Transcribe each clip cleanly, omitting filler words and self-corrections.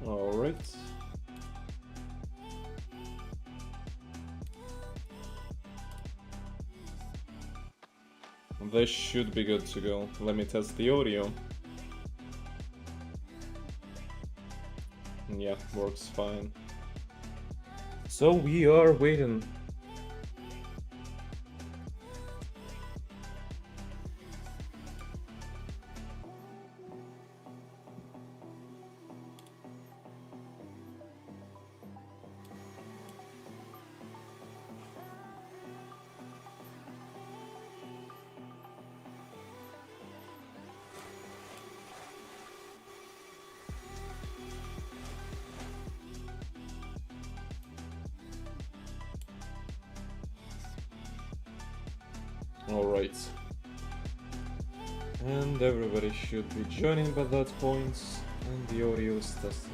Alright. This should be good to go. Let me test the audio. Yeah, works fine. So we are waiting. Alright. And everybody should be joining by that point, and the audio is tested.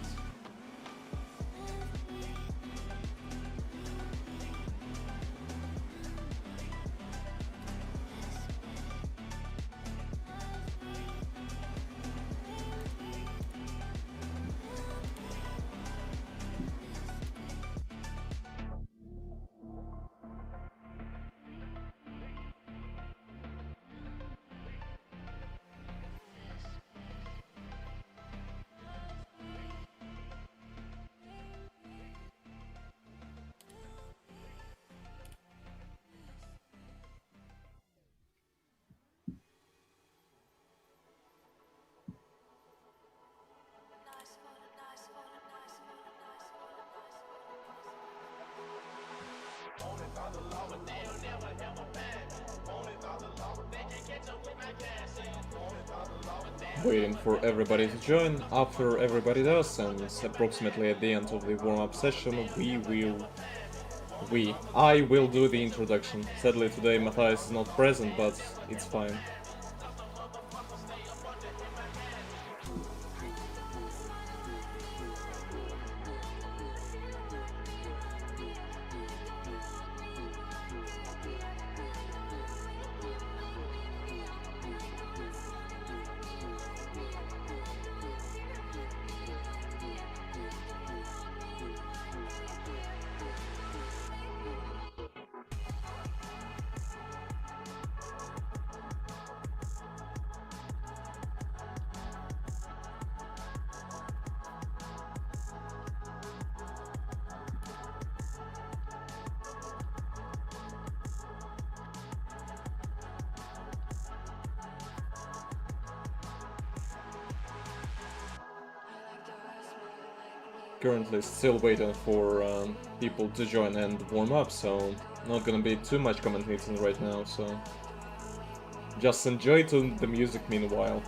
Waiting for everybody to join. After everybody does, and approximately at the end of the warm-up session, I will do the introduction. Sadly today Matthias is not present, but it's fine. Currently still waiting for people to join and warm up, so not gonna be too much commentating right now, so just enjoy the music meanwhile.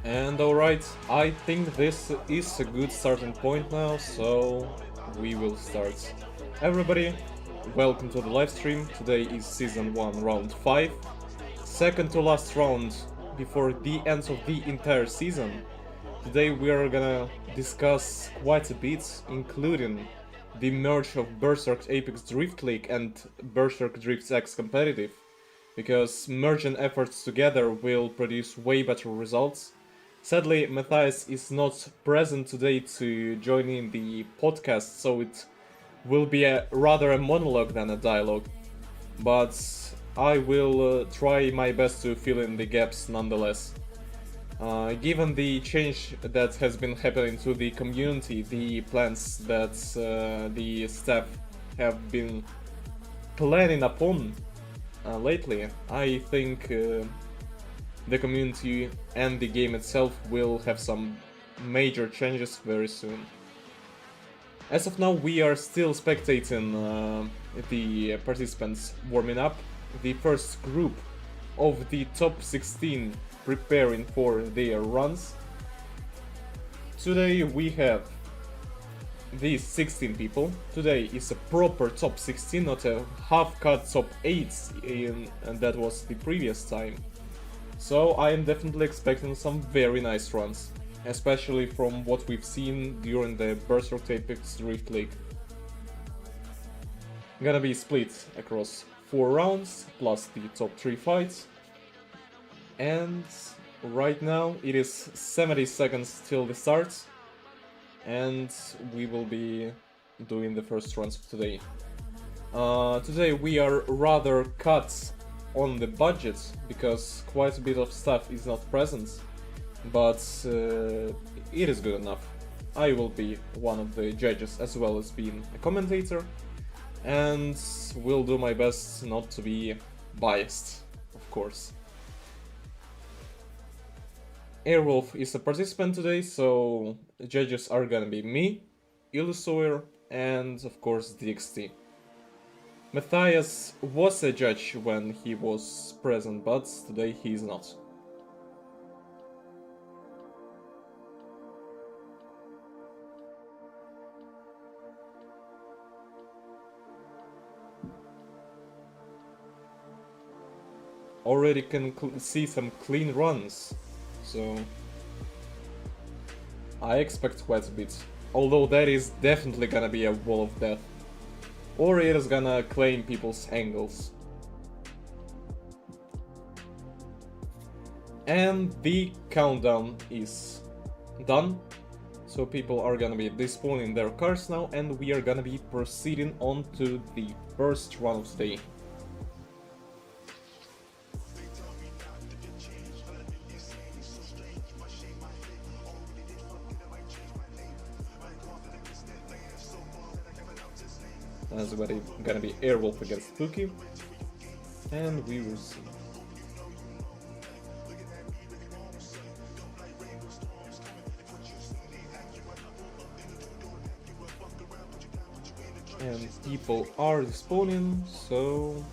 And alright, I think this is a good starting point now, so we will start. Everybody, welcome to the live stream. Today is Season 1, Round 5. Second to last round before the end of the entire season. Today we are gonna discuss quite a bit, including the merge of Berserk Apex Drift League and Berserk Drift X Competitive, because merging efforts together will produce way better results. Sadly, Matthias is not present today to join in the podcast, so it will be rather a monologue than a dialogue. But I will try my best to fill in the gaps nonetheless. Given the change that has been happening to the community, the plans that the staff have been planning upon lately, I think the community and the game itself will have some major changes very soon. As of now, we are still spectating the participants warming up. The first group of the top 16 preparing for their runs. Today we have these 16 people. Today is a proper top 16, not a half-cut top 8 and that was the previous time. So I am definitely expecting some very nice runs, especially from what we've seen during the Berserk Apex Rift League. Gonna be split across 4 rounds, plus the top 3 fights. And right now it is 70 seconds till the start, and we will be doing the first runs of today. Today we are rather cut on the budget, because quite a bit of stuff is not present, but it is good enough. I will be one of the judges as well as being a commentator, and will do my best not to be biased, of course. Airwolf is a participant today, so judges are gonna be me, Illusoir, and of course DXT. Matthias was a judge when he was present, but today he is not. Already can see some clean runs, so I expect quite a bit. Although that is definitely gonna be a wall of death. Or it is gonna claim people's angles. And the countdown is done. So people are gonna be despawning their cars now, and we are gonna be proceeding on to the first run of the day. That's gonna be Airwolf against Pookie, and we will see. And people are spawning, so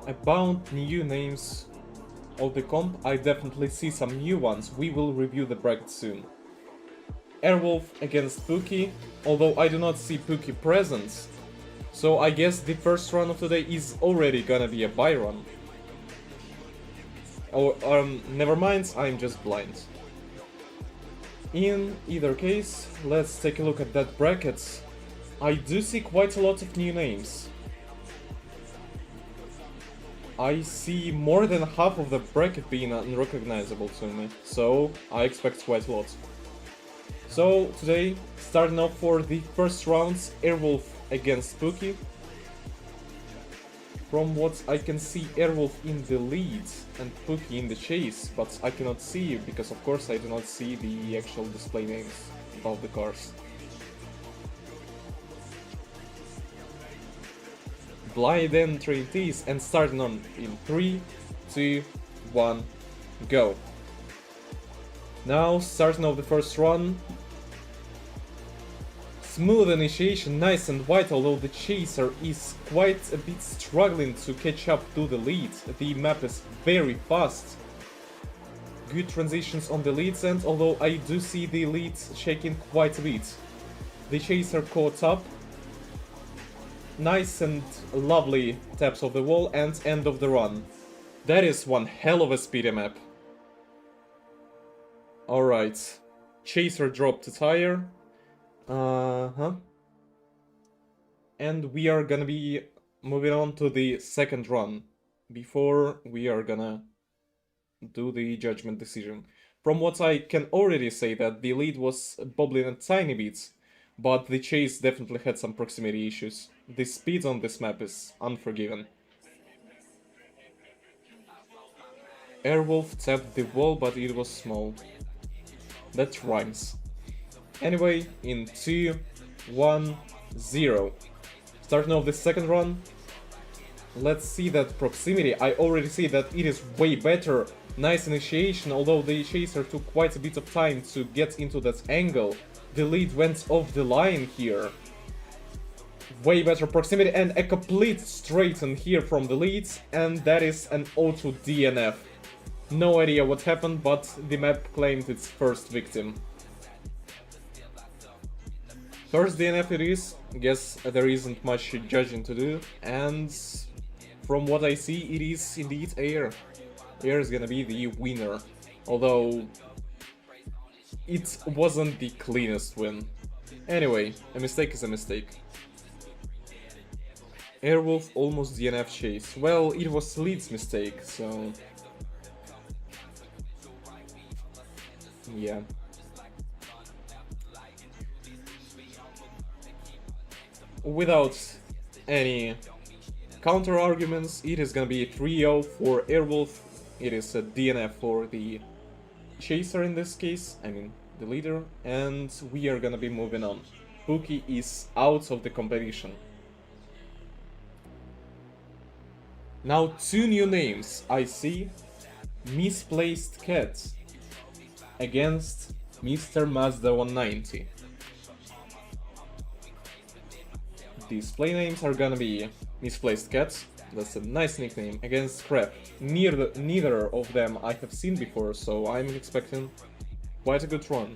about new names of the comp, I definitely see some new ones. We will review the bracket soon. Airwolf against Pookie, although I do not see Pookie present, so I guess the first run of today is already gonna be a bye run. Or, never mind, I'm just blind. In either case, let's take a look at that bracket. I do see quite a lot of new names. I see more than half of the bracket being unrecognizable to me, so I expect quite a lot. So today, starting off for the first rounds, Airwolf against Pookie. From what I can see, Airwolf in the lead and Pookie in the chase, but I cannot see because of course I do not see the actual display names above the cars. Blind entry it is, and starting on in 3, 2, 1, go. Now, starting off the first run. Smooth initiation, nice and white, although the chaser is quite a bit struggling to catch up to the lead. The map is very fast. Good transitions on the leads end, although I do see the leads shaking quite a bit. The chaser caught up. Nice and lovely taps of the wall and end of the run. That is one hell of a speedy map. Alright. Chaser dropped a tire. and we are gonna be moving on to the second run before we are gonna do the judgment decision. From what I can already say that the lead was bobbling a tiny bit, but the chase definitely had some proximity issues. The speed on this map is unforgiving. Airwolf tapped the wall, but it was small. That rhymes. Anyway, in 2, 1, 0. Starting off the second run. Let's see that proximity. I already see that it is way better. Nice initiation, although the chaser took quite a bit of time to get into that angle. The lead went off the line here. Way better proximity and a complete straighten here from the lead, and that is an auto DNF. No idea what happened, but the map claimed its first victim. First DNF it is, guess there isn't much judging to do, and from what I see it is indeed Air. Air is gonna be the winner, although it wasn't the cleanest win. Anyway, a mistake is a mistake. Airwolf almost DNF chase. Well, it was Lead's mistake, so... yeah. Without any counter arguments, it is gonna be 3-0 for Airwolf. It is a DNF for the chaser in this case, I mean the leader, and we are gonna be moving on. Pookie is out of the competition. Now 2 new names I see. Misplaced Cat against Mr. Mazda 190. These play names are gonna be Misplaced Cat, that's a nice nickname, against Crap. Neither of them I have seen before, so I'm expecting quite a good run.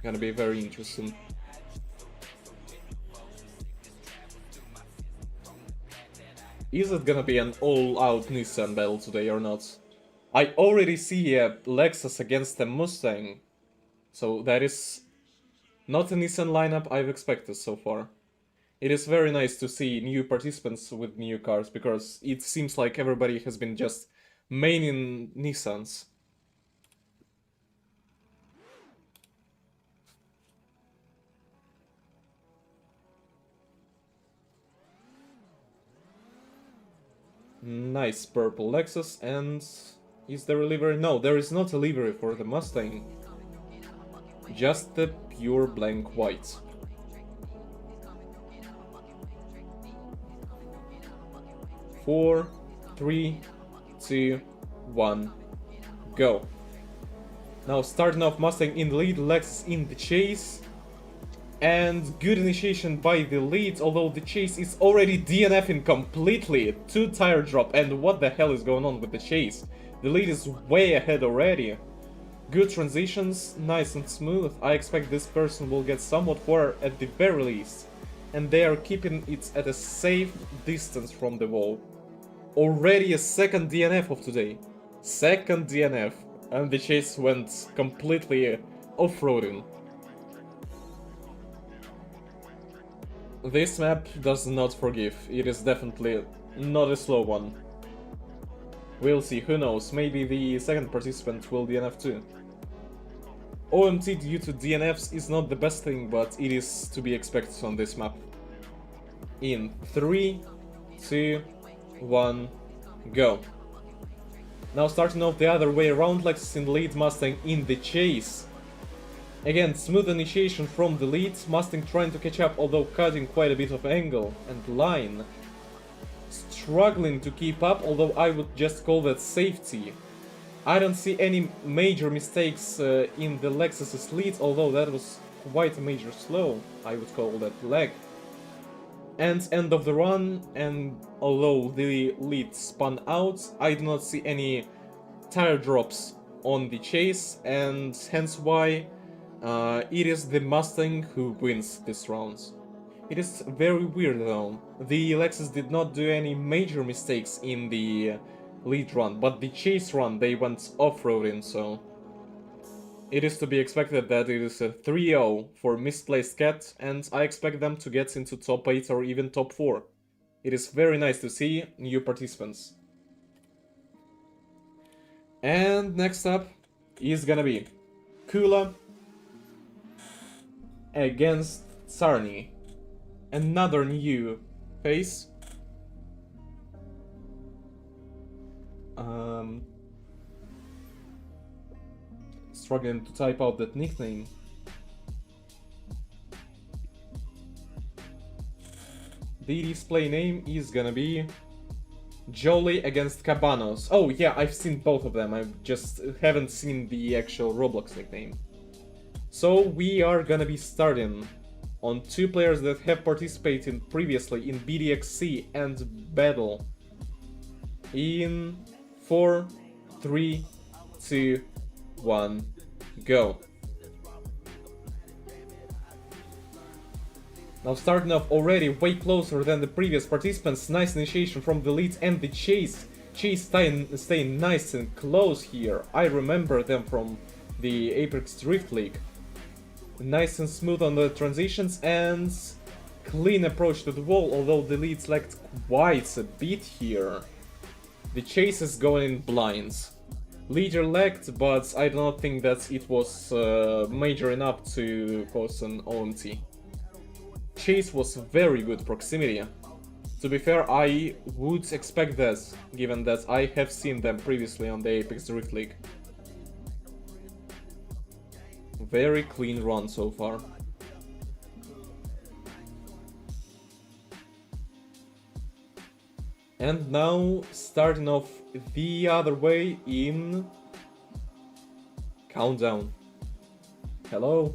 Gonna be very interesting. Is it gonna be an all-out Nissan battle today or not? I already see a Lexus against a Mustang, so that is not a Nissan lineup I've expected so far. It is very nice to see new participants with new cars, because it seems like everybody has been just maining Nissans. Nice purple Lexus, and is there a livery? No, there is not a livery for the Mustang. Just the pure blank white. Four, 3, 2, 1, go. Now starting off Mustang in the lead, Lexus in the chase. And good initiation by the lead, although the chase is already DNFing completely. 2 tire drop, and what the hell is going on with the chase? The lead is way ahead already. Good transitions, nice and smooth. I expect this person will get somewhat far at the very least. And they are keeping it at a safe distance from the wall. Already a second DNF of today. Second DNF. And the chase went completely off-roading. This map does not forgive. It is definitely not a slow one. We'll see, who knows, maybe the second participant will DNF too. OMT due to DNFs is not the best thing, but it is to be expected on this map. In 3, 2, 1, go. Now starting off the other way around, Lexus in the lead, Mustang in the chase. Again, smooth initiation from the lead, Mustang trying to catch up, although cutting quite a bit of angle and line. Struggling to keep up, although I would just call that safety. I don't see any major mistakes in the Lexus's lead, although that was quite a major slow, I would call that lag. And end of the run, and although the lead spun out, I do not see any tire drops on the chase, and hence why it is the Mustang who wins this round. It is very weird though. The Lexus did not do any major mistakes in the lead run, but the chase run they went off-roading, so... It is to be expected that it is a 3-0 for misplaced cat, and I expect them to get into top 8 or even top 4. It is very nice to see new participants. And next up is gonna be Kula against Tsarni. Another new face. Struggling to type out that nickname. The display name is gonna be Jolie against Cabanos. Oh yeah, I've seen both of them, I just haven't seen the actual Roblox nickname. So we are gonna be starting on two players that have participated previously in BDXC and Battle. In 4, 3, 2, 1, go. Now starting off already way closer than the previous participants, nice initiation from the lead and the Chase. Chase staying nice and close here. I remember them from the Apex Drift League. Nice and smooth on the transitions and clean approach to the wall, although the leads lacked quite a bit here. The Chase is going in blinds. Leader lagged, but I do not think that it was major enough to cause an OMT. Chase was very good proximity. To be fair, I would expect that, given that I have seen them previously on the Apex Drift League. Very clean run so far. And now, starting off the other way in Countdown. Hello?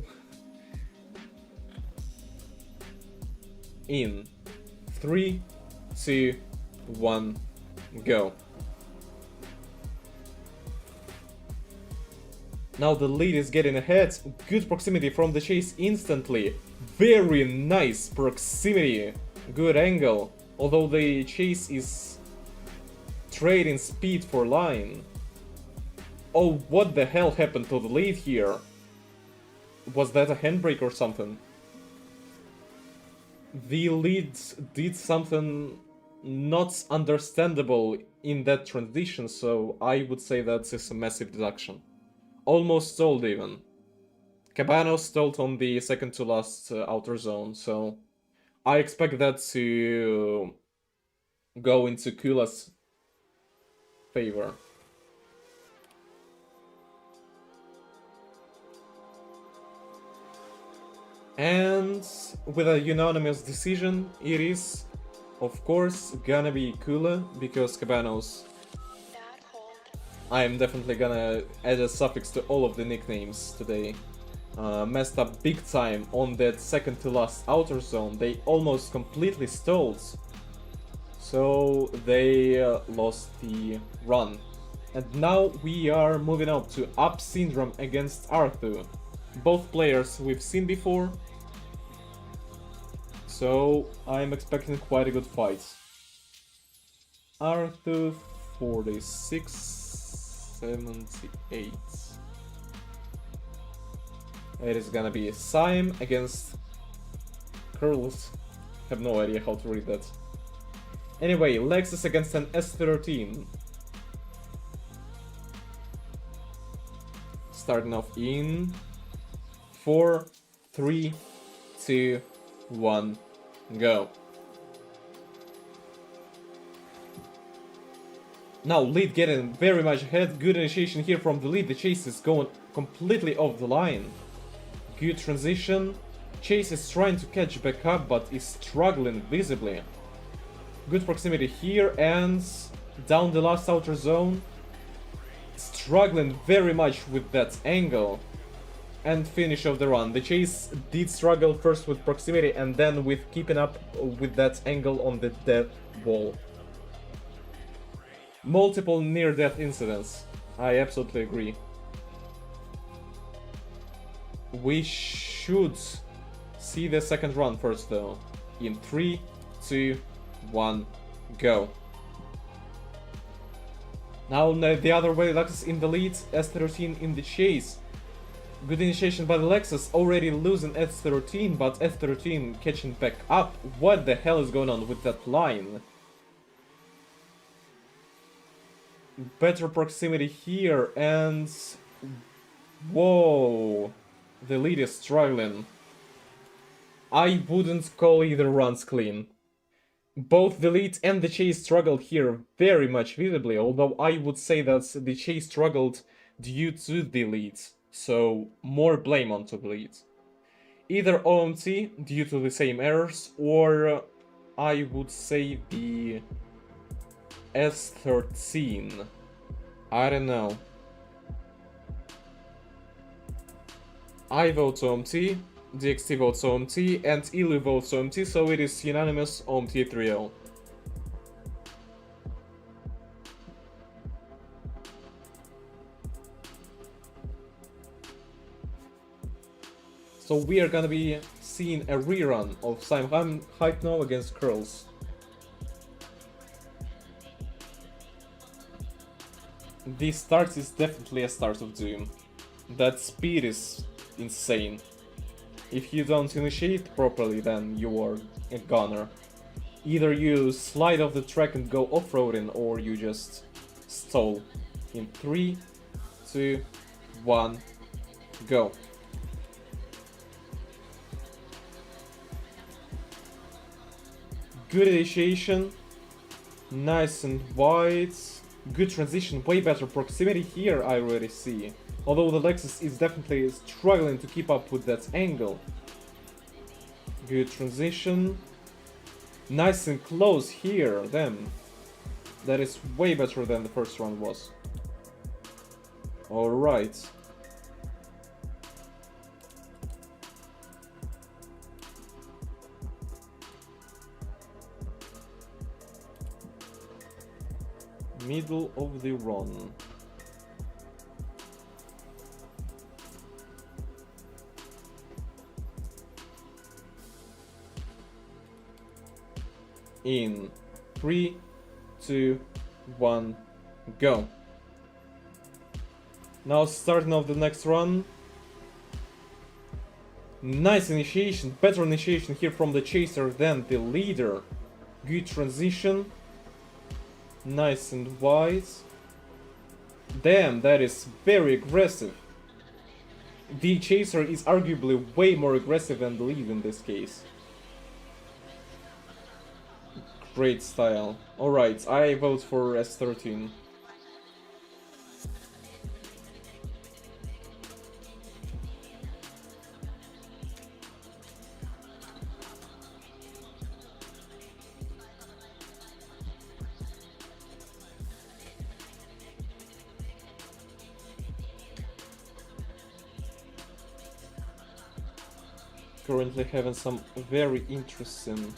In 3, 2, 1, go. Now the lead is getting ahead. Good proximity from the Chase instantly. Very nice proximity. Good angle. Although the Chase is trading speed for line. Oh, what the hell happened to the lead here? Was that a handbrake or something? The lead did something not understandable in that transition, so I would say that is a massive deduction. Almost stalled even. Cabano stalled on the second to last outer zone, so I expect that to go into Kula's favor. And with a unanimous decision, it is, of course, gonna be Kula, because Cabanos... I am definitely gonna add a suffix to all of the nicknames today. Messed up big time on that second to last outer zone. They almost completely stalled. So they lost the run. And now we are moving up to Up Syndrome against Arthur. Both players we've seen before. So I'm expecting quite a good fight. Arthur 46, 78. It is gonna be Sime against Curls. Have no idea how to read that. Anyway, Lexus against an S13. Starting off in 4, 3, 2, 1, go. Now lead getting very much ahead. Good initiation here from the lead. The Chase is going completely off the line. Good transition. Chase is trying to catch back up, but is struggling visibly. Good proximity here and down the last outer zone. Struggling very much with that angle. And finish of the run. The Chase did struggle first with proximity and then with keeping up with that angle on the death wall. Multiple near-death incidents. I absolutely agree. We should see the second run first though. In 3, 2, 1, go. Now the other way, Lux in the lead, S13 in the chase. Good initiation by the Lexus, already losing S13, but S13 catching back up. What the hell is going on with that line? Better proximity here, and... Whoa! The lead is struggling. I wouldn't call either runs clean. Both the lead and the chase struggled here very much visibly, although I would say that the chase struggled due to the lead, so more blame onto the lead. Either OMT due to the same errors, or I would say the S13. I don't know. I vote OMT, DXT votes OMT, and Ilu votes OMT, so it is unanimous OMT 3-0. So we are gonna be seeing a rerun of Simon Hypno against Curls. This start is definitely a start of Doom. That speed is insane. If you don't initiate properly, then you are a gunner. Either you slide off the track and go off-roading, or you just stall. In 3, 2, 1, go. Good initiation, nice and wide, good transition, way better proximity here I already see. Although the Lexus is definitely struggling to keep up with that angle. Good transition, nice and close here, damn. That is way better than the first round was. Alright. Middle of the run. In 3, 2, 1, go. Now starting off the next run. Nice initiation, better initiation here from the chaser than the leader. Good transition. Nice and wide. Damn, that is very aggressive. The chaser is arguably way more aggressive than the lead in this case. Great style. Alright, I vote for S13. Currently having some very interesting...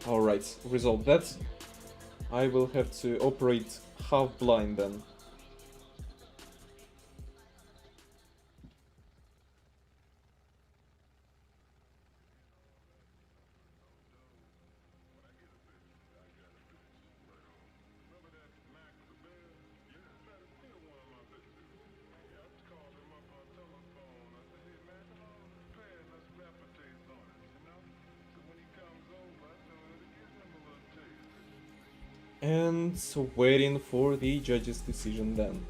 Alright, resolve that. I will have to operate half blind then. And waiting for the judge's decision then.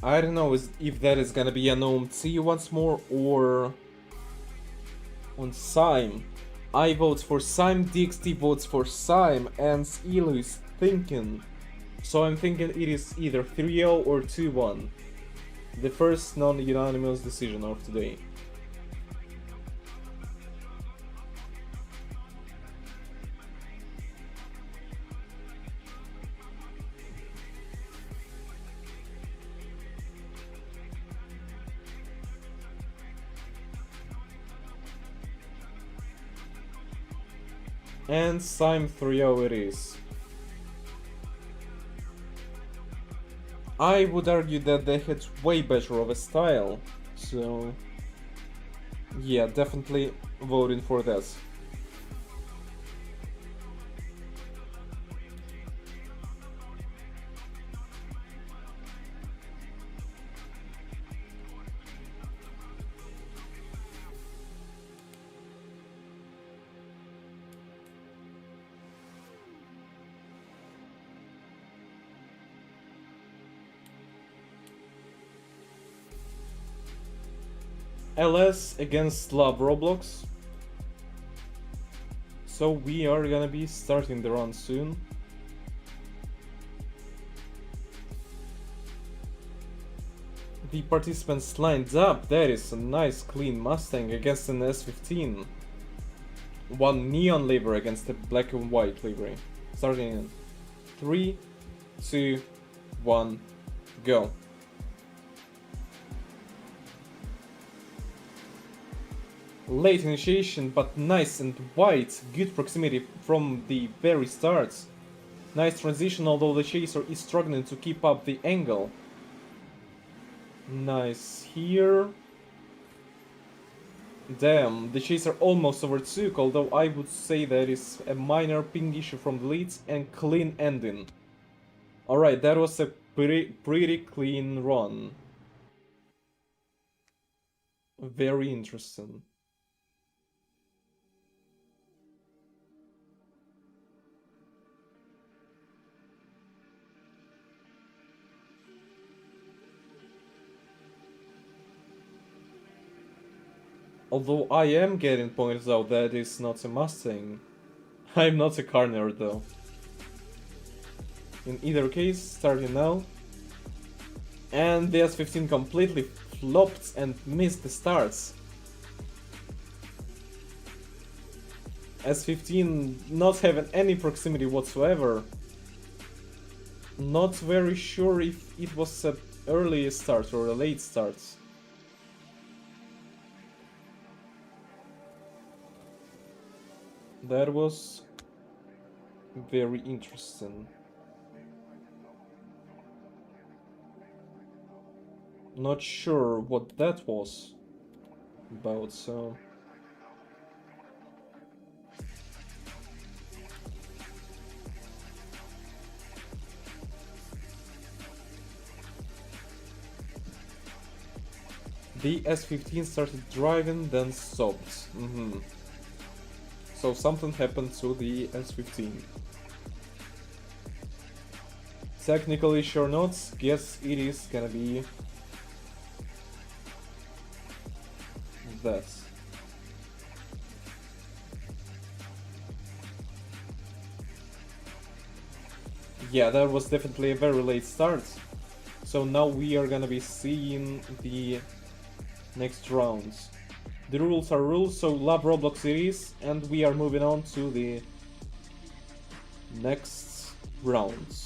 I don't know if that is gonna be an OMT once more or on Sime. I vote for Sime, DXT votes for Sime, and Ilu is thinking. So I'm thinking it is either 3-0 or 2-1. The first non-unanimous decision of today. And Sime 3-0 it is. I would argue that they had way better of a style, so yeah, definitely voting for that. LS against Love Roblox. So we are gonna be starting the run soon. The participants lined up. That is a nice clean Mustang against an S15. One neon livery against a black and white livery. Starting in 3, 2, 1, go. Late initiation, but nice and white. Good proximity from the very start. Nice transition, although the chaser is struggling to keep up the angle. Nice here. Damn, the chaser almost overtook, although I would say that is a minor ping issue from the leads and clean ending. Alright, that was a pretty clean run. Very interesting. Although I am getting points out that it's not a Mustang. I'm not a car nerd though. In either case, starting now. And the S15 completely flopped and missed the starts. S15 not having any proximity whatsoever. Not very sure if it was an early start or a late start. That was very interesting. Not sure what that was about, so... The S15 started driving, then stopped. So something happened to the S15. Technical issue or not, guess it is gonna be that. Yeah, that was definitely a very late start. So now we are gonna be seeing the next rounds. The rules are rules, so love Roblox it is, and we are moving on to the next rounds.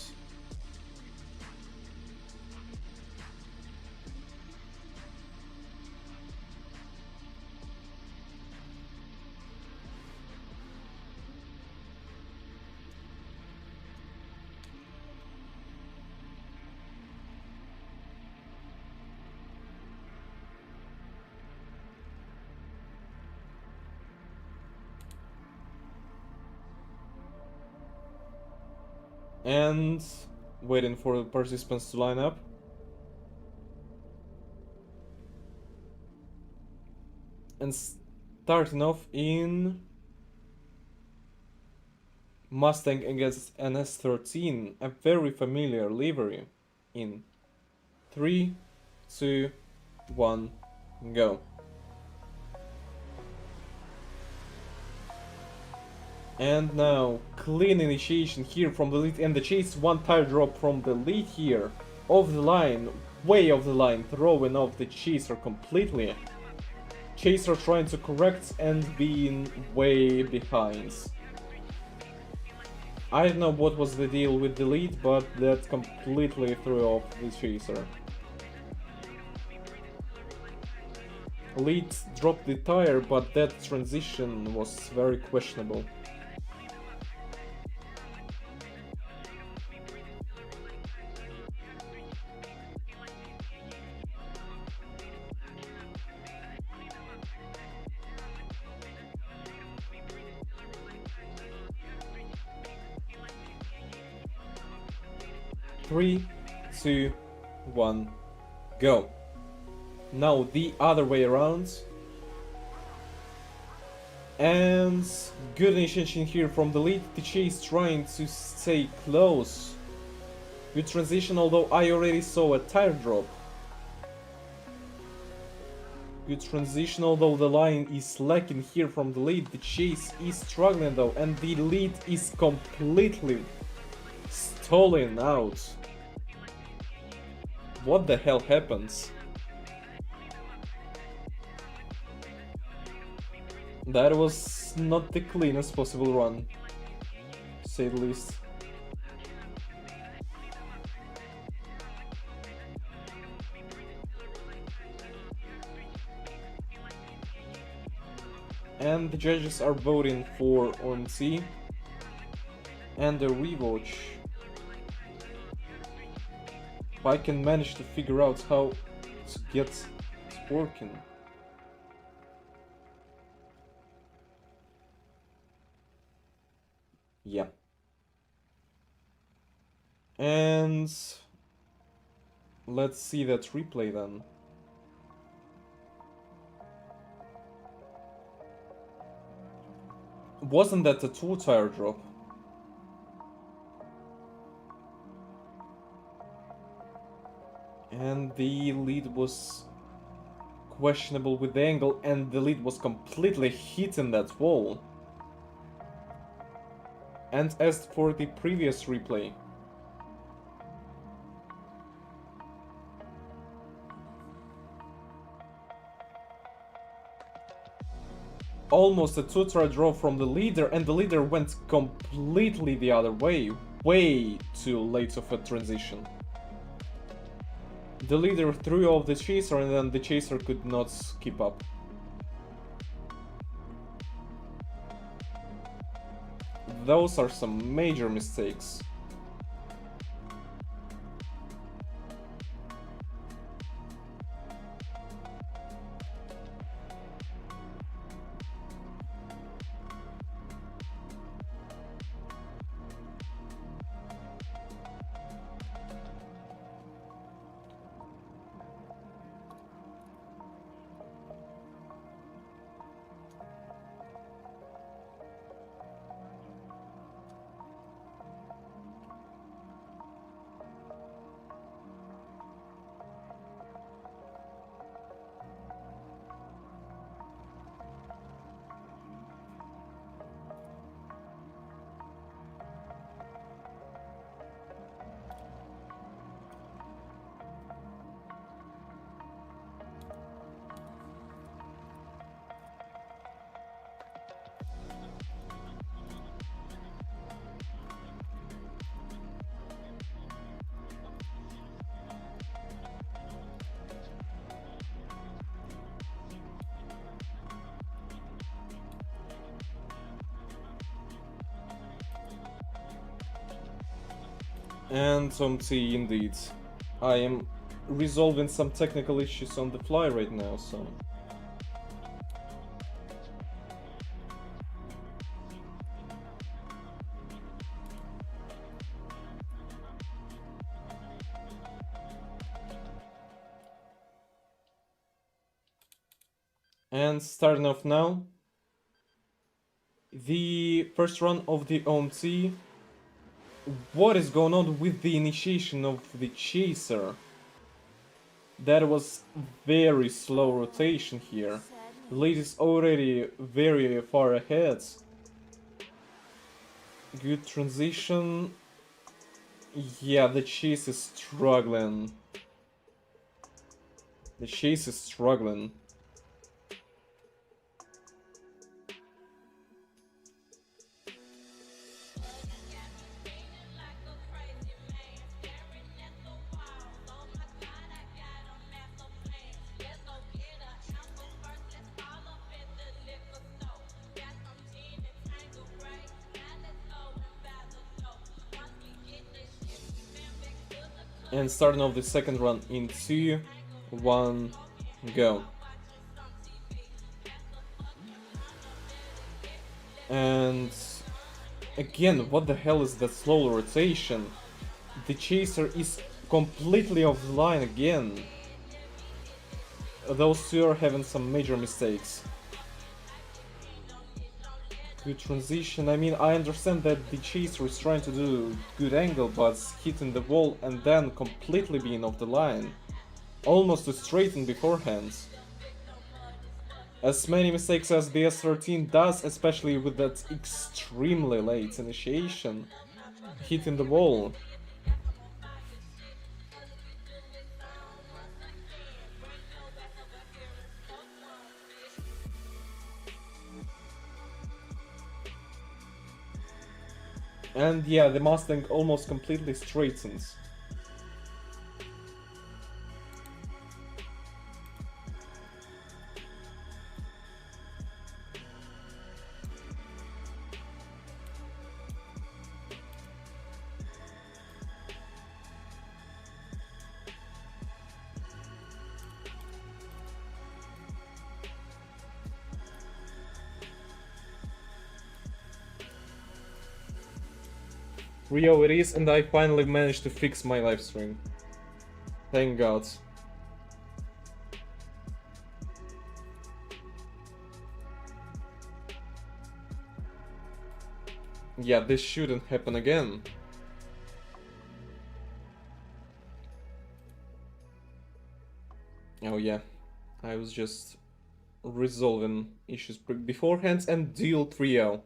And waiting for the participants to line up. And starting off in Mustang against an S13, a very familiar livery. In 3, 2, 1, go. And now, clean initiation here from the lead, and the chase, one tire drop from the lead here, off the line, way off the line, throwing off the chaser completely. Chaser trying to correct and being way behind. I don't know what was the deal with the lead, but that completely threw off the chaser. Lead dropped the tire, but that transition was very questionable. 3, 2, 1, go. Now the other way around. And good initiation here from the lead. The chase trying to stay close. Good transition, although I already saw a tire drop. Good transition, although the line is lacking here from the lead. The chase is struggling though, and the lead is completely stolen out. What the hell happens? That was not the cleanest possible run, to say the least. And the judges are voting for OMC and a rewatch. If I can manage to figure out how to get it working. Yeah. And let's see that replay then. Wasn't that a 2-tire drop? And the lead was questionable with the angle, and the lead was completely hitting that wall. And as for the previous replay, almost a 2-tire drop from the leader, and the leader went completely the other way. Way too late of a transition. The leader threw off the chaser, and then the chaser could not keep up. Those are some major mistakes. And some tea indeed. I am resolving some technical issues on the fly right now, so... And starting off now, the first run of the OMT. What is going on with the initiation of the chaser? That was very slow rotation here. The lead is already very far ahead. Good transition. Yeah, the chase is struggling. The chase is struggling. And starting off the second run in 2, 1, go. And again, what the hell is that slow rotation? The chaser is completely off the line again. Those two are having some major mistakes. Good transition. I mean, I understand that the chaser is trying to do good angle, but hitting the wall and then completely being off the line. Almost to straighten beforehand. As many mistakes as the S13 does, especially with that extremely late initiation. Hitting the wall. And yeah, the Mustang almost completely straightens. Rio it is, and I finally managed to fix my live stream. Thank God. Yeah, this shouldn't happen again. Oh yeah, I was just resolving issues beforehand and deal 3-0.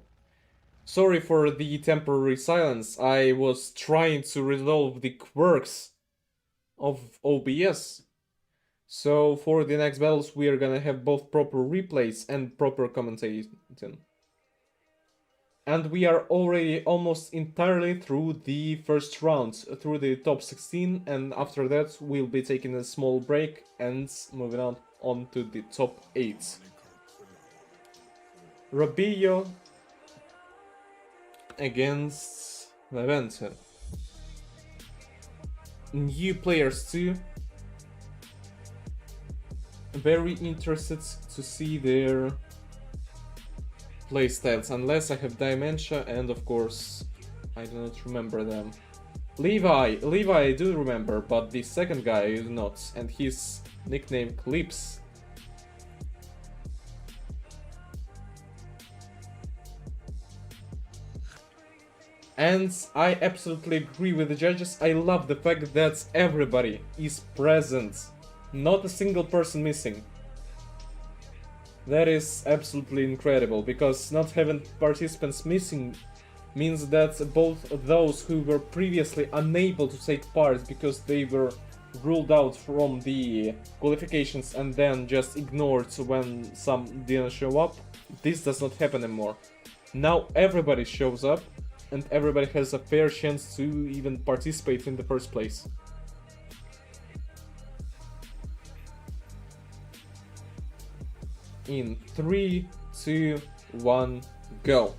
Sorry for the temporary silence, I was trying to resolve the quirks of OBS. So for the next battles we are gonna have both proper replays and proper commentating. And we are already almost entirely through the first round, through the top 16, and after that we'll be taking a small break and moving on to the top 8. Robillo against Levante. New players too. Very interested to see their playstyles, unless I have dementia, and of course I do not remember them. Levi I do remember, but the second guy I do not, and his nickname Clips. And I absolutely agree with the judges. I love the fact that everybody is present, not a single person missing. That is absolutely incredible, because not having participants missing means that both those who were previously unable to take part because they were ruled out from the qualifications and then just ignored when some didn't show up, this does not happen anymore. Now everybody shows up and everybody has a fair chance to even participate in the first place. In 3, 2, 1, go.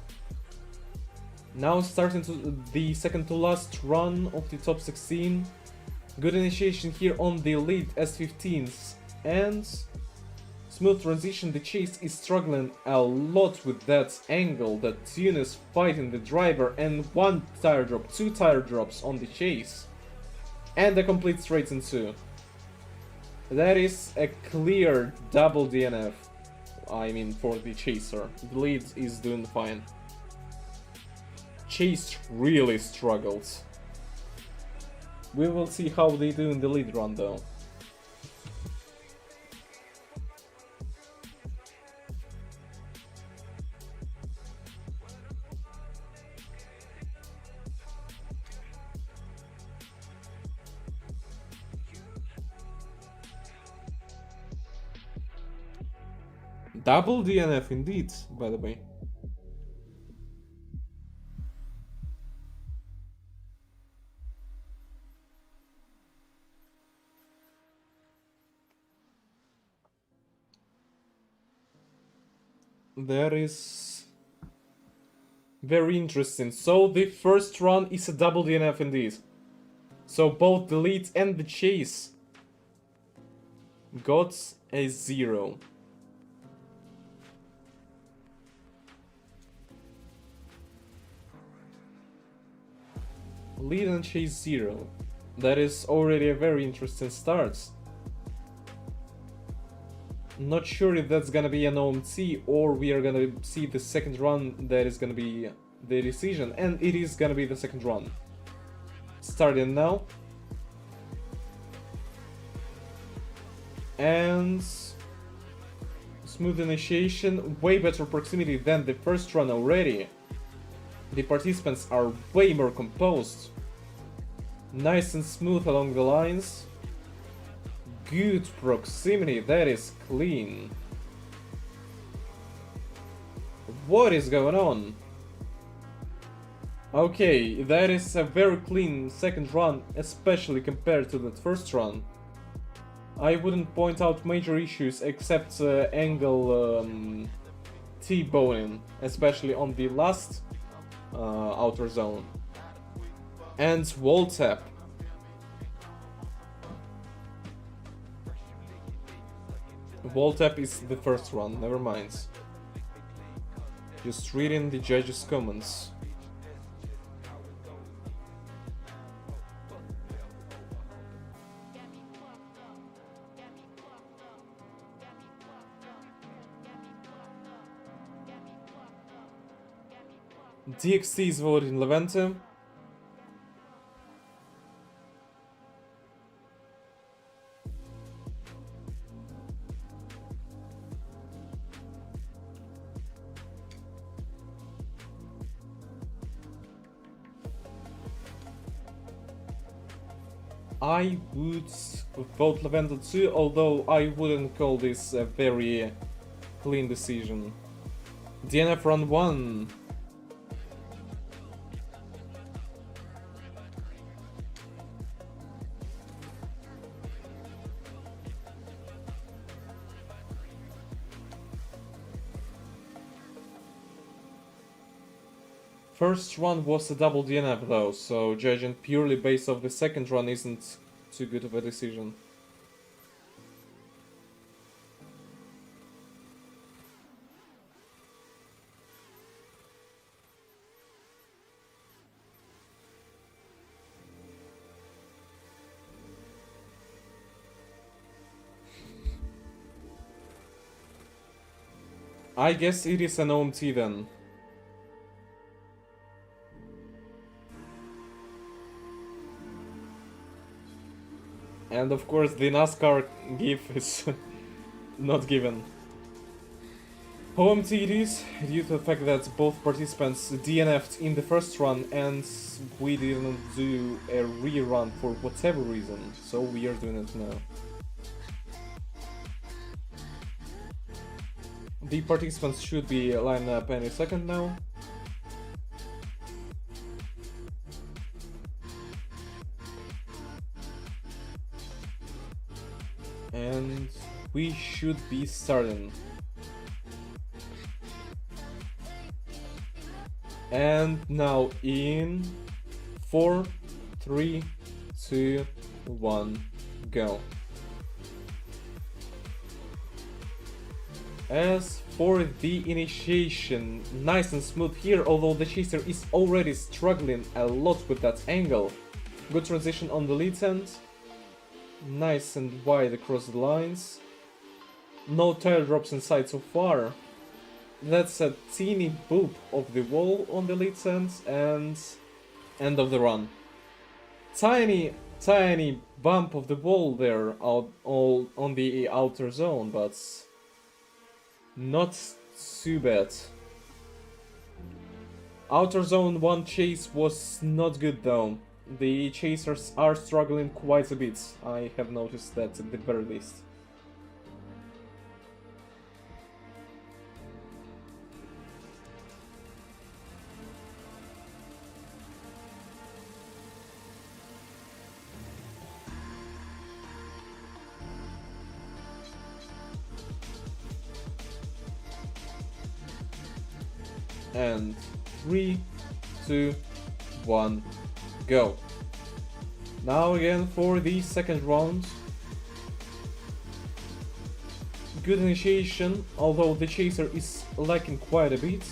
Now starting to the second to last run of the top 16. Good initiation here on the lead S15s and smooth transition. The chase is struggling a lot with that angle. That Tune is fighting the driver, and one tire drop, 2 tire drops on the chase. And a complete straight in 2. That is a clear double DNF. I mean, for the chaser. The lead is doing fine. Chase really struggles. We will see how they do in the lead run though. Double DNF indeed, by the way. That is very interesting. So the first run is a double DNF indeed. So both the lead and the chase got a 0. Lead and chase 0. That is already a very interesting start. Not sure if that's gonna be an OMT or we are gonna see the second run that is gonna be the decision, and it is gonna be the second run. Starting now. And smooth initiation, way better proximity than the first run already. The participants are way more composed. Nice and smooth along the lines. Good proximity, that is clean. What is going on? Okay, that is a very clean second run, especially compared to that first run. I wouldn't point out major issues except angle T-boning, especially on the last outer zone. And wall tap. Wall tap is the first run, never mind. Just reading the judges' comments. DXT is voting Levante. I would vote Levante too, although I wouldn't call this a very clean decision. DNF run 1. First run was a double DNF though, so judging purely based off the second run isn't too good of a decision. I guess it is an OMT then. And of course the NASCAR GIF is not given. OMT it is, due to the fact that both participants DNF'd in the first run and we didn't do a rerun for whatever reason, so we are doing it now. The participants should be lined up any second now. And we should be starting. And now in 4, 3, 2, 1, go. As for the initiation, nice and smooth here, although the chaser is already struggling a lot with that angle. Good transition on the lead end. Nice and wide across the lines. No tire drops inside so far. That's a teeny boop of the wall on the lead end and end of the run. Tiny bump of the wall there out all on the outer zone, but not too bad. Outer zone 1 chase was not good though. The chasers are struggling quite a bit. I have noticed that at the very least. And 3, 2, 1, go. Now again for the second round. Good initiation, although the chaser is lacking quite a bit.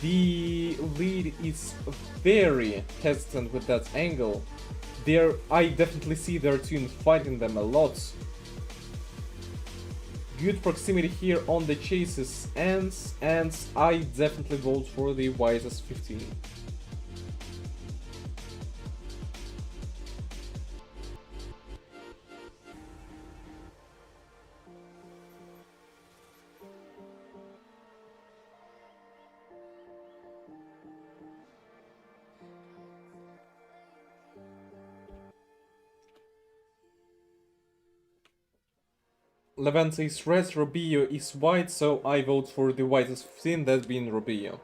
The lead is very hesitant with that angle. I definitely see their team fighting them a lot. Good proximity here on the chases, and I definitely vote for the white S15. Levante is red, Robio is white, so I vote for the white S15, that being Robio.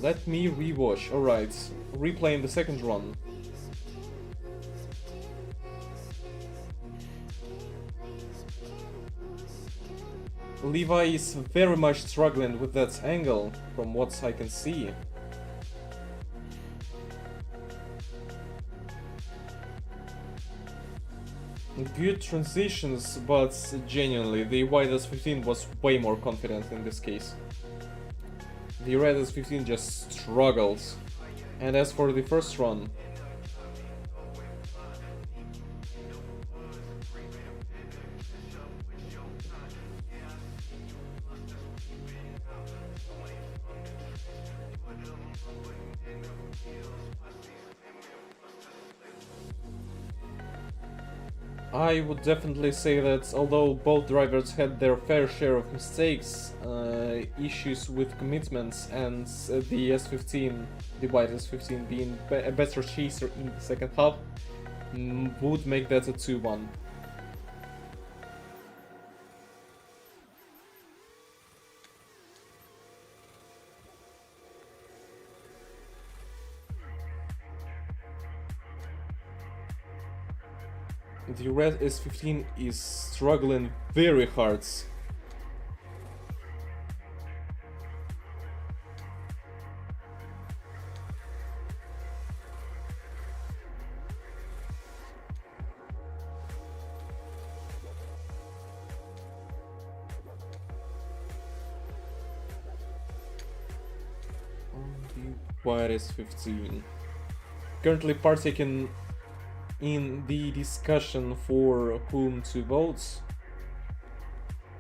Let me rewatch. Alright, replaying the second run. Levi is very much struggling with that angle, from what I can see. Good transitions, but genuinely, the white S15 was way more confident in this case. The red S15 just struggled. And as for the first run, I would definitely say that although both drivers had their fair share of mistakes, issues with commitments, and the S15, the white S15 being a better chaser in the second half, would make that a 2-1. The red S15 is struggling very hard. The white S15 currently partaking in the discussion for whom to vote,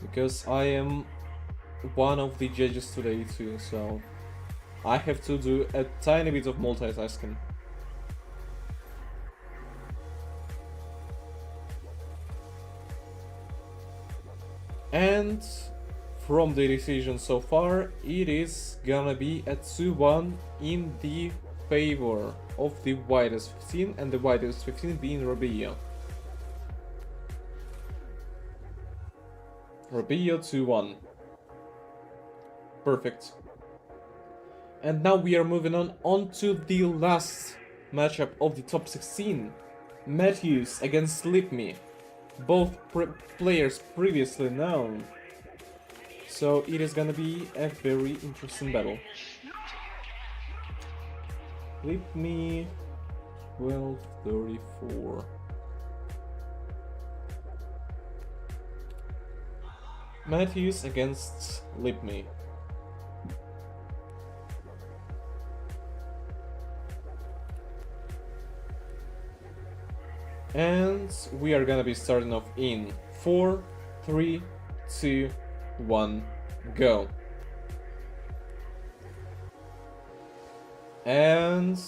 because I am one of the judges today too, so I have to do a tiny bit of multitasking. And from the decision so far, it is gonna be a 2-1 in the favor of the white S15, and the white S15 being Robio. Robio 2-1. Perfect. And now we are moving on to the last matchup of the top 16. Matthews against Slipme. Both players previously known. So it is gonna be a very interesting battle. Slipme 1234. Matthews against Slipme. And we are gonna be starting off in 4, 3, 2, 1, go. And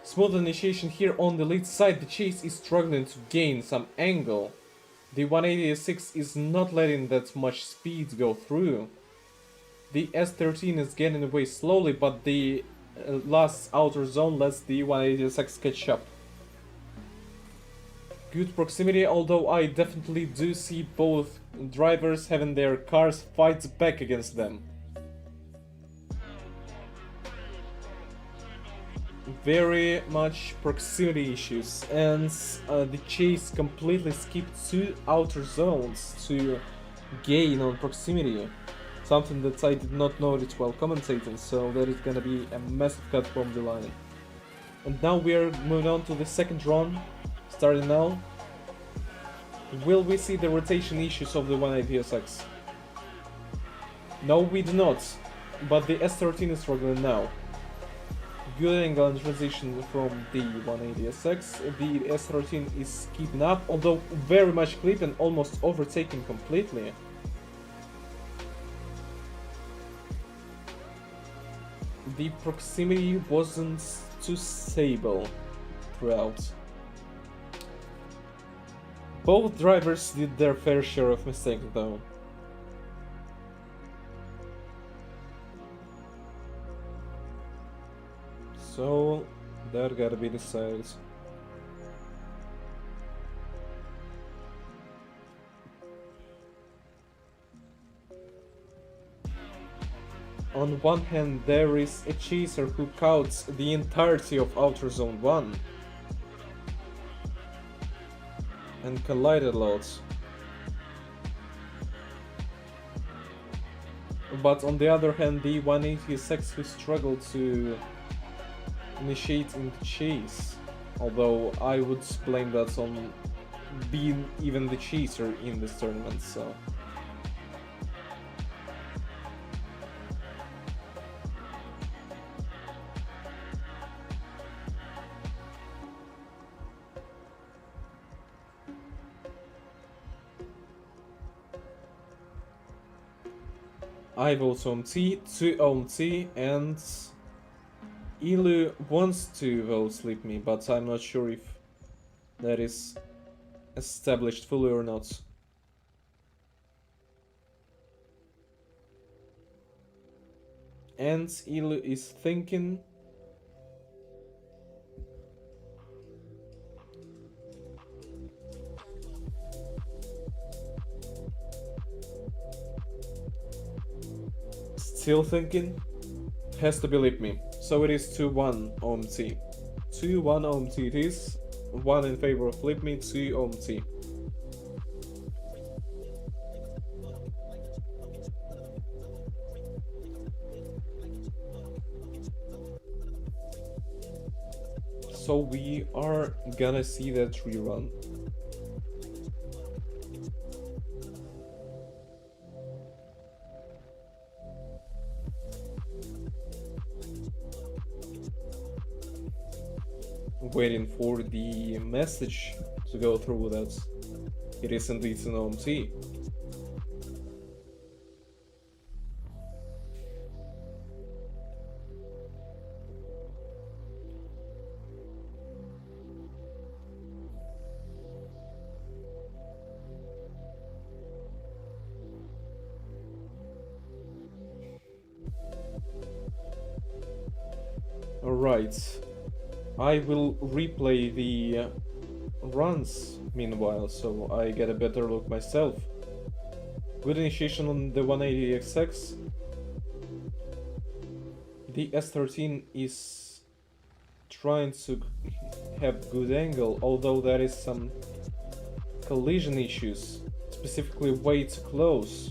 smooth initiation here on the lead side. The chase is struggling to gain some angle. The 186 is not letting that much speed go through. The S13 is getting away slowly, but the last outer zone lets the 186 catch up. Good proximity, although I definitely do see both drivers having their cars fight back against them. Very much proximity issues, and the chase completely skipped 2 outer zones to gain on proximity. Something that I did not notice while commentating, so that is gonna be a massive cut from the line. And now we are moving on to the second run, starting now. Will we see the rotation issues of the 180SX? No, we do not, but the S13 is struggling now. Good angle and transition from the 180SX. The S13 is keeping up, although very much clipped and almost overtaken completely. The proximity wasn't too stable throughout. Both drivers did their fair share of mistakes though. So that gotta be decided. On one hand, there is a chaser who counts the entirety of Outer Zone 1 and collided lots. But on the other hand, the 180SX who struggled to initiate in the chase, although I would blame that on being even the chaser in this tournament, so. I vote OMT, 2 OMT, and Ilu wants to vote Sleep Me, but I'm not sure if that is established fully or not. And Ilu is thinking. Still thinking. Has to believe me. So it is 2-1 OMT. 2-1 OMT it is. 1 in favor of Flip Me, 2 OMT. So we are gonna see that rerun. Waiting for the message to go through that it is indeed an OMT. Alright. I will replay the runs meanwhile, so I get a better look myself. Good initiation on the 180XX. The S13 is trying to have good angle, although there is some collision issues, specifically way too close.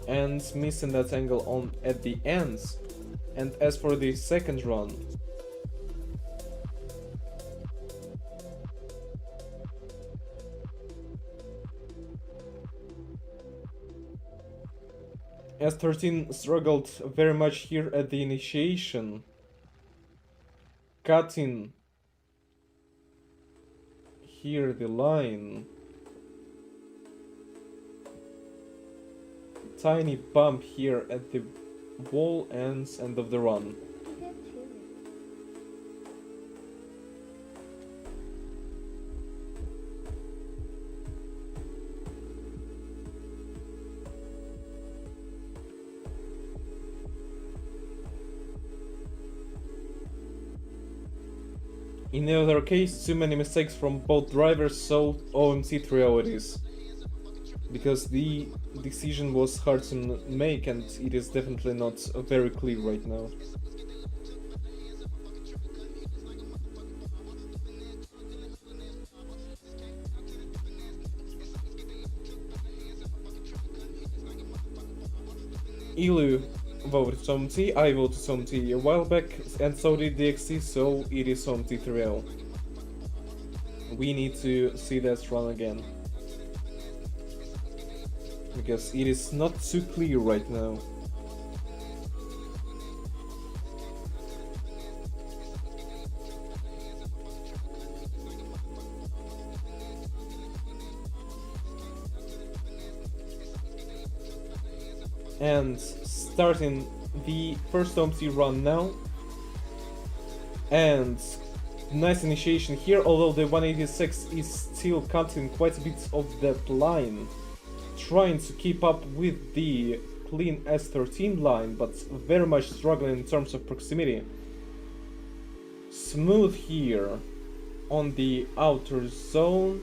And missing that angle on at the ends. And as for the second run, S13 struggled very much here at the initiation, cutting here the line. Tiny bump here at the wall ends end of the run. In the other case, too many mistakes from both drivers, so OMC 3-0 it is. Because the decision was hard to make and it is definitely not very clear right now. Ilu voted SOMT, I voted SOMT a while back, and so did DXT, so it is SOMT 3-0. We need to see that run again. Because it is not too clear right now. And starting the first OMT run now. And nice initiation here, although the 186 is still cutting quite a bit of that line. Trying to keep up with the clean S13 line, but very much struggling in terms of proximity. Smooth here on the outer zone.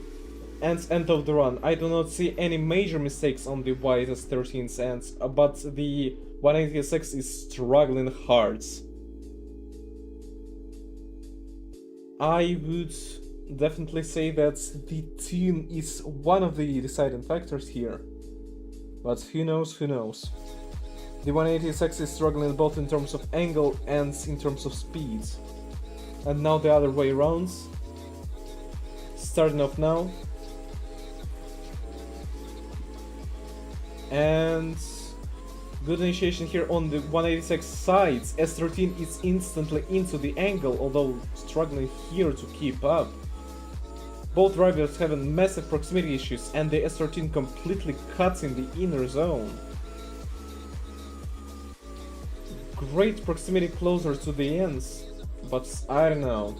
And end of the run. I do not see any major mistakes on the white S13's end, but the 186 is struggling hard. I would definitely say that the tune is one of the deciding factors here. But who knows, who knows. The 186 is struggling both in terms of angle and in terms of speed. And now the other way around. Starting off now. And good initiation here on the 186 sides. S13 is instantly into the angle, although struggling here to keep up. Both drivers having massive proximity issues, and the S13 completely cuts in the inner zone. Great proximity closer to the ends, but I don't know.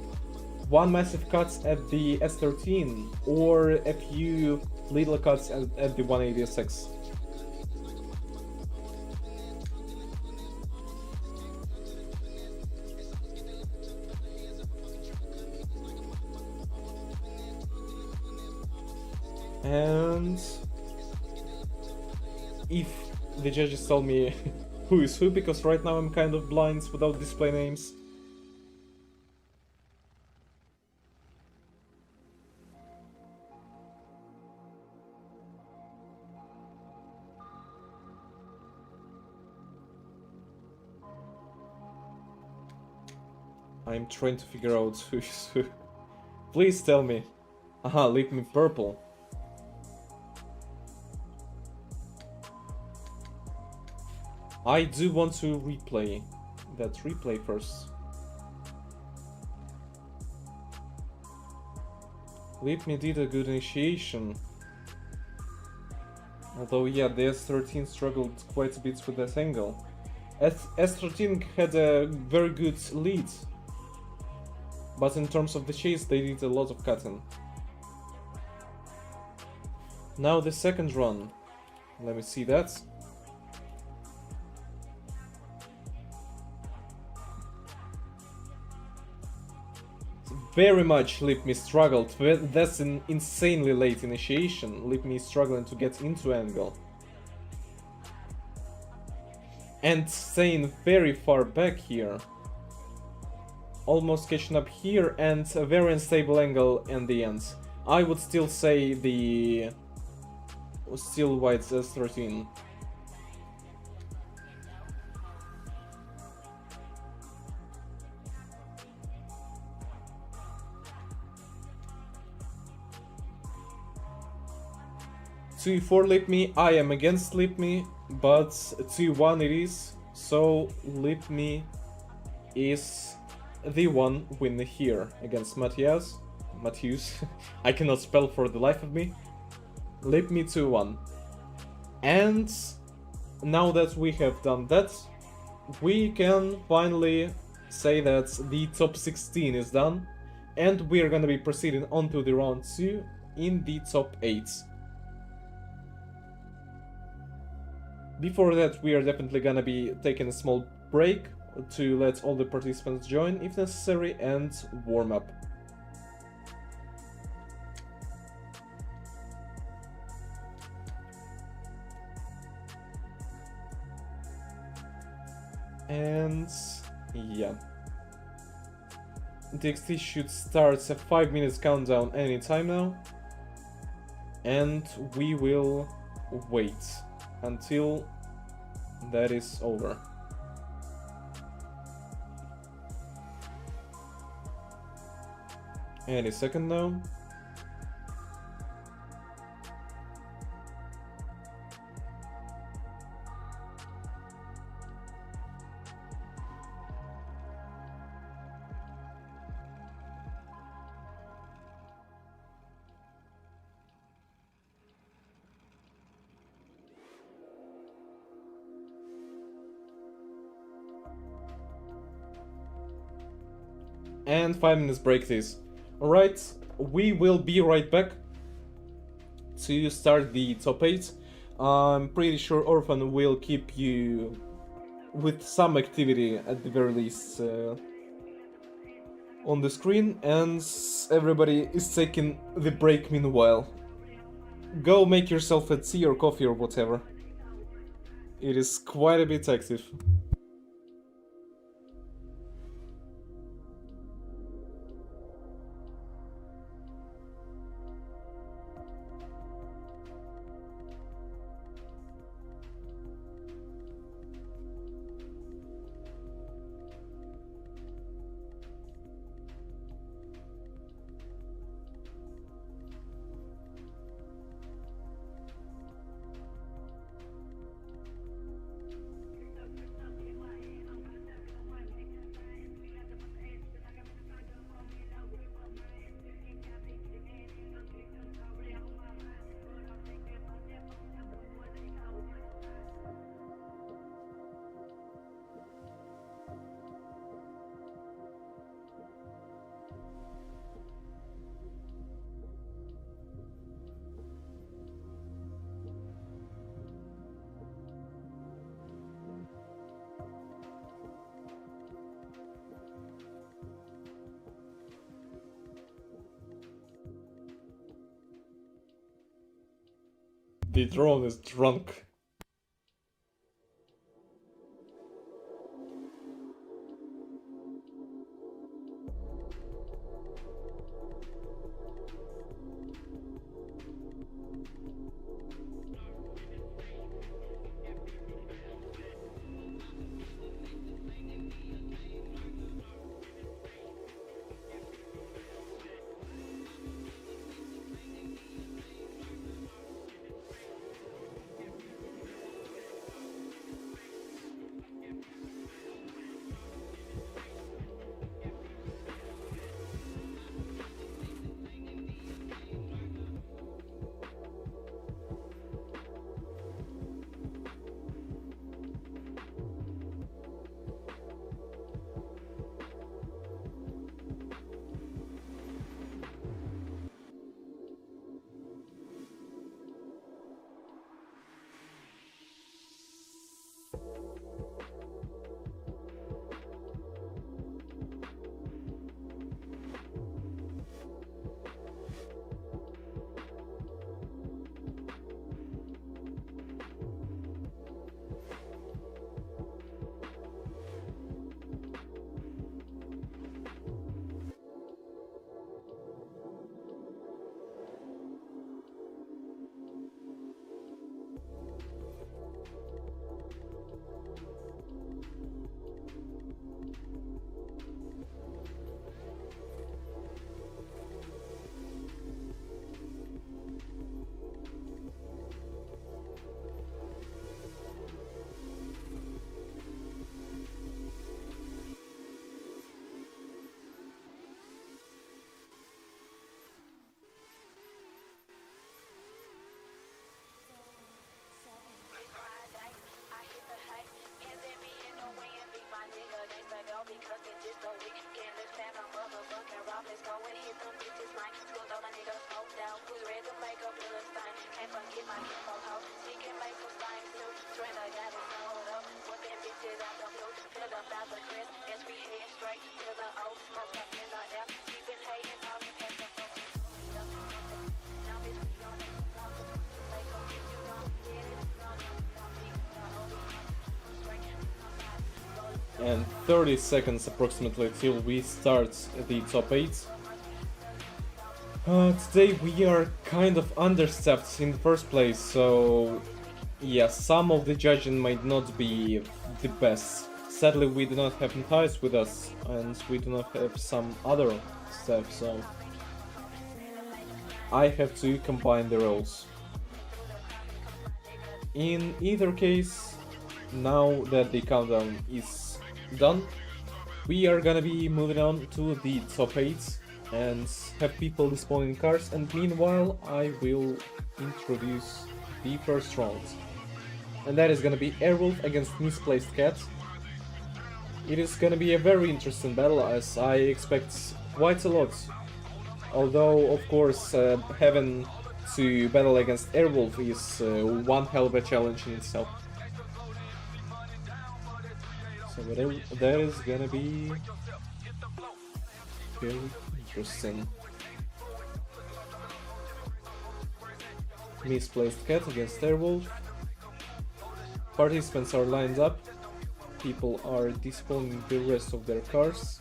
One massive cut at the S13, or a few little cuts at the 186. And if the judges tell me who is who, because right now I'm kind of blind without display names. I'm trying to figure out who is who. Please tell me. Aha, leave me purple. I do want to replay that replay first. Leap me did a good initiation. Although yeah, the S13 struggled quite a bit with that angle. S13 had a very good lead. But in terms of the chase, they did a lot of cutting. Now the second run. Let me see that. Very much Lipme struggled. That's an insanely late initiation. Lipme struggling to get into angle. And staying very far back here. Almost catching up here, and a very unstable angle in the end. I would still say the still white S13. Two-4 Lipme, I am against Lipme, but 2-1 it is, so Lipme is the one winner here against Matthews. I cannot spell for the life of me. Lipme 2-1. And now that we have done that, we can finally say that the top 16 is done, and we are gonna be proceeding on to the round 2 in the top 8. Before that, we are definitely gonna be taking a small break to let all the participants join if necessary and warm up. And yeah. DXT should start a 5 minutes countdown anytime now. And we will wait until that is over. Any second now. And 5 minutes break this. Alright, we will be right back to start the top 8. I'm pretty sure Orphan will keep you with some activity at the very least on the screen, and everybody is taking the break meanwhile. Go make yourself a tea or coffee or whatever. It is quite a bit active. The drone is drunk. And 30 seconds approximately till we start the top 8. Today we are kind of understaffed in the first place, so yeah, some of the judging might not be the best. Sadly, we do not have Matthias with us, and we do not have some other staff, so I have to combine the roles. In either case, now that the countdown is done, we are gonna be moving on to the top 8 and have people respawning cars, and meanwhile I will introduce the first round. And that is gonna be Airwolf against Misplaced Cat. It is gonna be a very interesting battle, as I expect quite a lot. Although, of course, having to battle against Airwolf is one hell of a challenge in itself. So that is gonna be very interesting. Misplaced Cat against Airwolf. Participants are lined up. People are despawning the rest of their cars.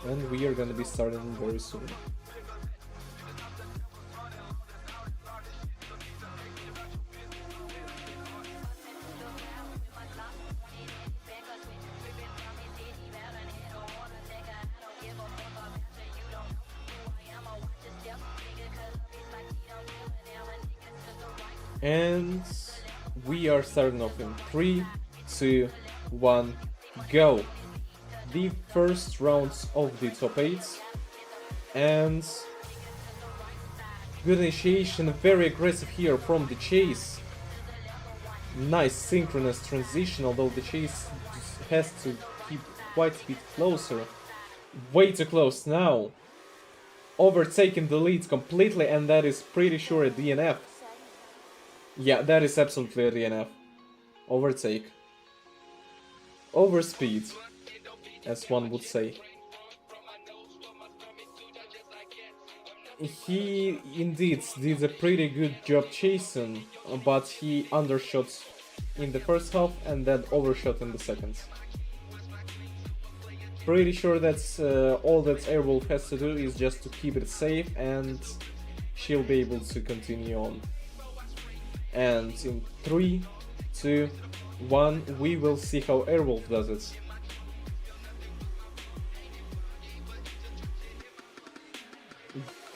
And we are gonna be starting very soon. And we are starting off in 3, 2, 1, go! The first rounds of the top 8, and good initiation, very aggressive here from the chase. Nice synchronous transition, although the chase has to keep quite a bit closer. Way too close now. Overtaking the lead completely, and that is pretty sure a DNF. Yeah, that is absolutely a DNF. Overtake. Overspeed, as one would say. He indeed did a pretty good job chasing, but he undershot in the first half and then overshot in the second. Pretty sure that's all that Airwolf has to do is just to keep it safe, and she'll be able to continue on. And in 3, 2, 1, we will see how Airwolf does it.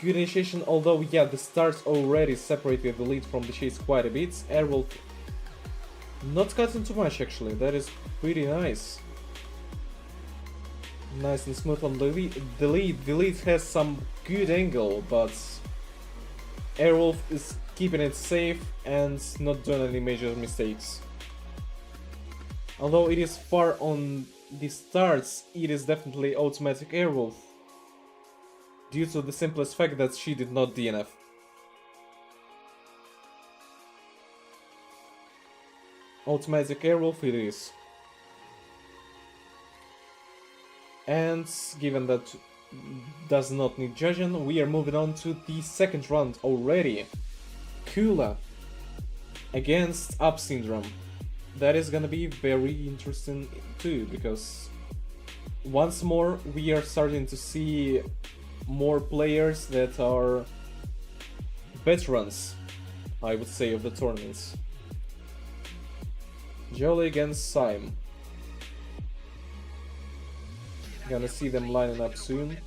Good initiation, although yeah, the start already separated the lead from the chase quite a bit. Airwolf not cutting too much actually, that is pretty nice. Nice and smooth on the lead. The lead has some good angle, but Airwolf is keeping it safe and not doing any major mistakes. Although it is far on the starts, it is definitely automatic Airwolf, due to the simplest fact that she did not DNF. Automatic Airwolf it is. And given that does not need judging, we are moving on to the second round already. Kula against Up Syndrome. That is gonna be very interesting too, because once more we are starting to see more players that are veterans, I would say, of the tournaments. Jolly against Sime. Gonna see them lining up soon.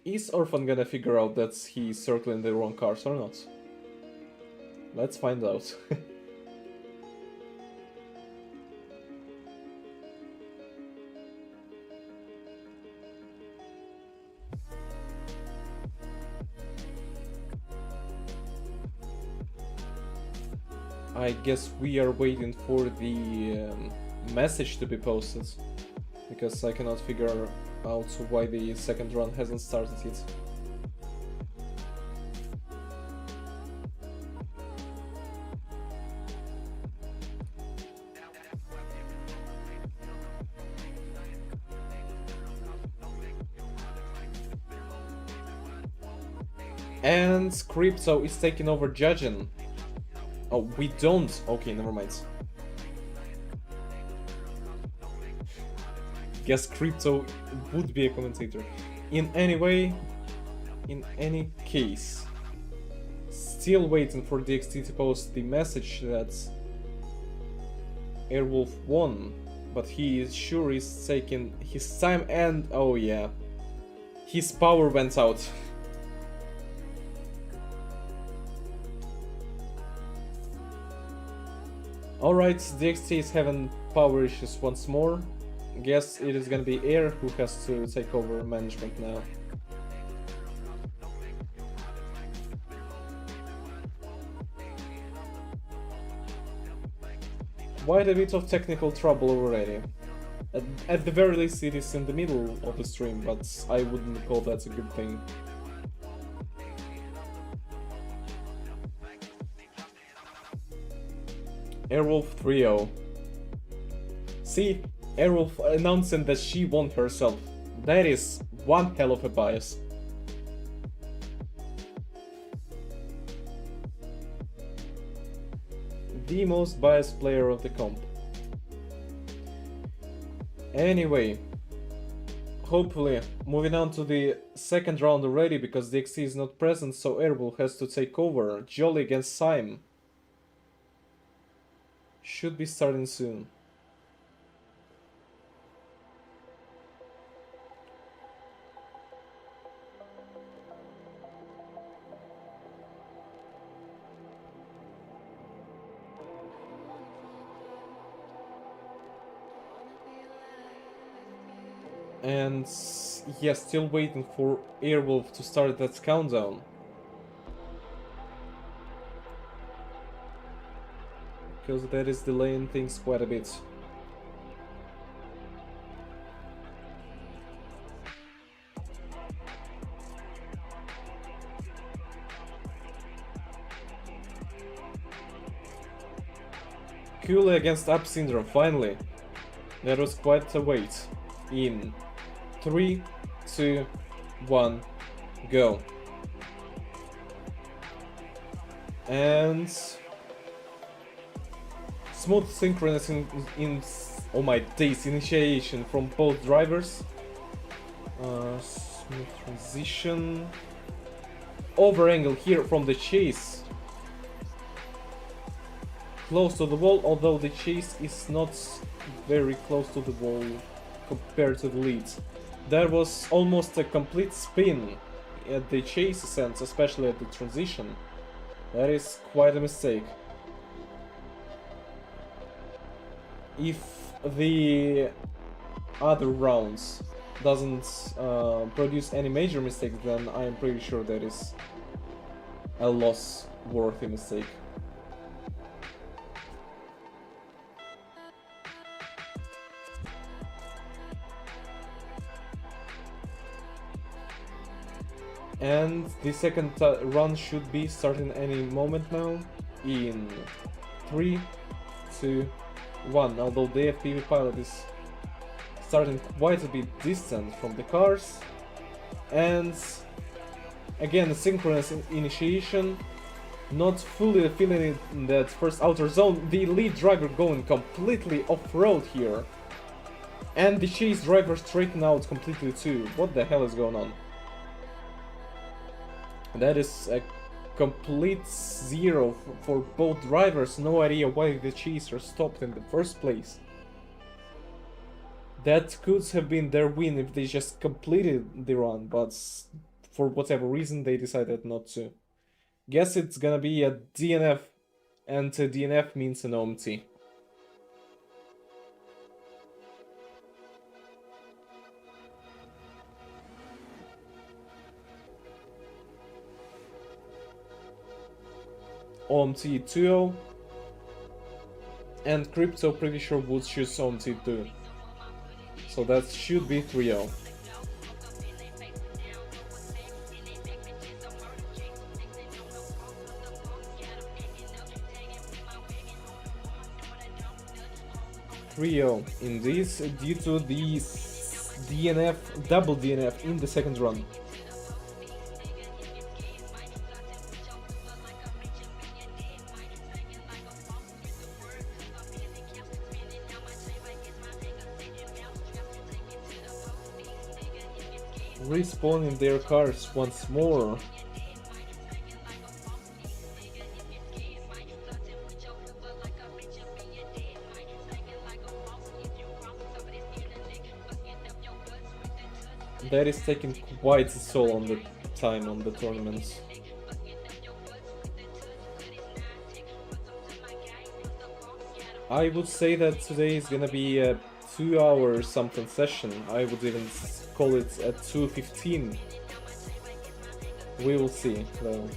Is Orphan gonna figure out that he's circling the wrong cars or not? Let's find out. I guess we are waiting for the message to be posted, because I cannot figure out why the second run hasn't started yet. And Crypto is taking over judging. Oh, we don't. Okay, never mind. Guess Crypto would be a commentator. In any way, in any case, still waiting for DXT to post the message that Airwolf won, but he is sure he's taking his time, and oh yeah, his power went out. Alright, DXT is having power issues once more. Guess it is gonna be Air who has to take over management now. Quite a bit of technical trouble already. At the very least it is in the middle of the stream, but I wouldn't call that a good thing. Airwolf 3-0. See, Airwolf announcing that she won herself. That is one hell of a bias. The most biased player of the comp. Anyway, hopefully moving on to the second round already, because DXT is not present, so Airwolf has to take over. Jolly against Syme. Should be starting soon. And yeah, still waiting for Airwolf to start that countdown. Because that is delaying things quite a bit. Cool against Up Syndrome, finally. That was quite a wait. In 3, 2, 1, go. And smooth synchronous in oh my days, initiation from both drivers. Smooth transition. Over angle here from the chase. Close to the wall, although the chase is not very close to the wall compared to the lead. There was almost a complete spin at the chase sense, especially at the transition. That is quite a mistake. If the other rounds doesn't produce any major mistakes, then I am pretty sure that is a loss-worthy mistake. And the second run should be starting any moment now. In 3, 2, 1. Although the FPV pilot is starting quite a bit distant from the cars. And again, a synchronous initiation. Not fully feeling it in that first outer zone. The lead driver going completely off-road here. And the chase driver straighten out completely too. What the hell is going on? That is a complete zero for both drivers. No idea why the chaser stopped in the first place. That could have been their win if they just completed the run, but for whatever reason they decided not to. Guess it's gonna be a DNF, and a DNF means an OMT. OMT 2-0, and Crypto pretty sure would choose OMT 2, so that should be 3-0. Indeed, due to the DNF, double DNF in the second run. Respawning their cars once more. That is taking quite a toll on the time on the tournaments. I would say that today is gonna be a 2-hour something session. I would even call it a 2:15. We will see though.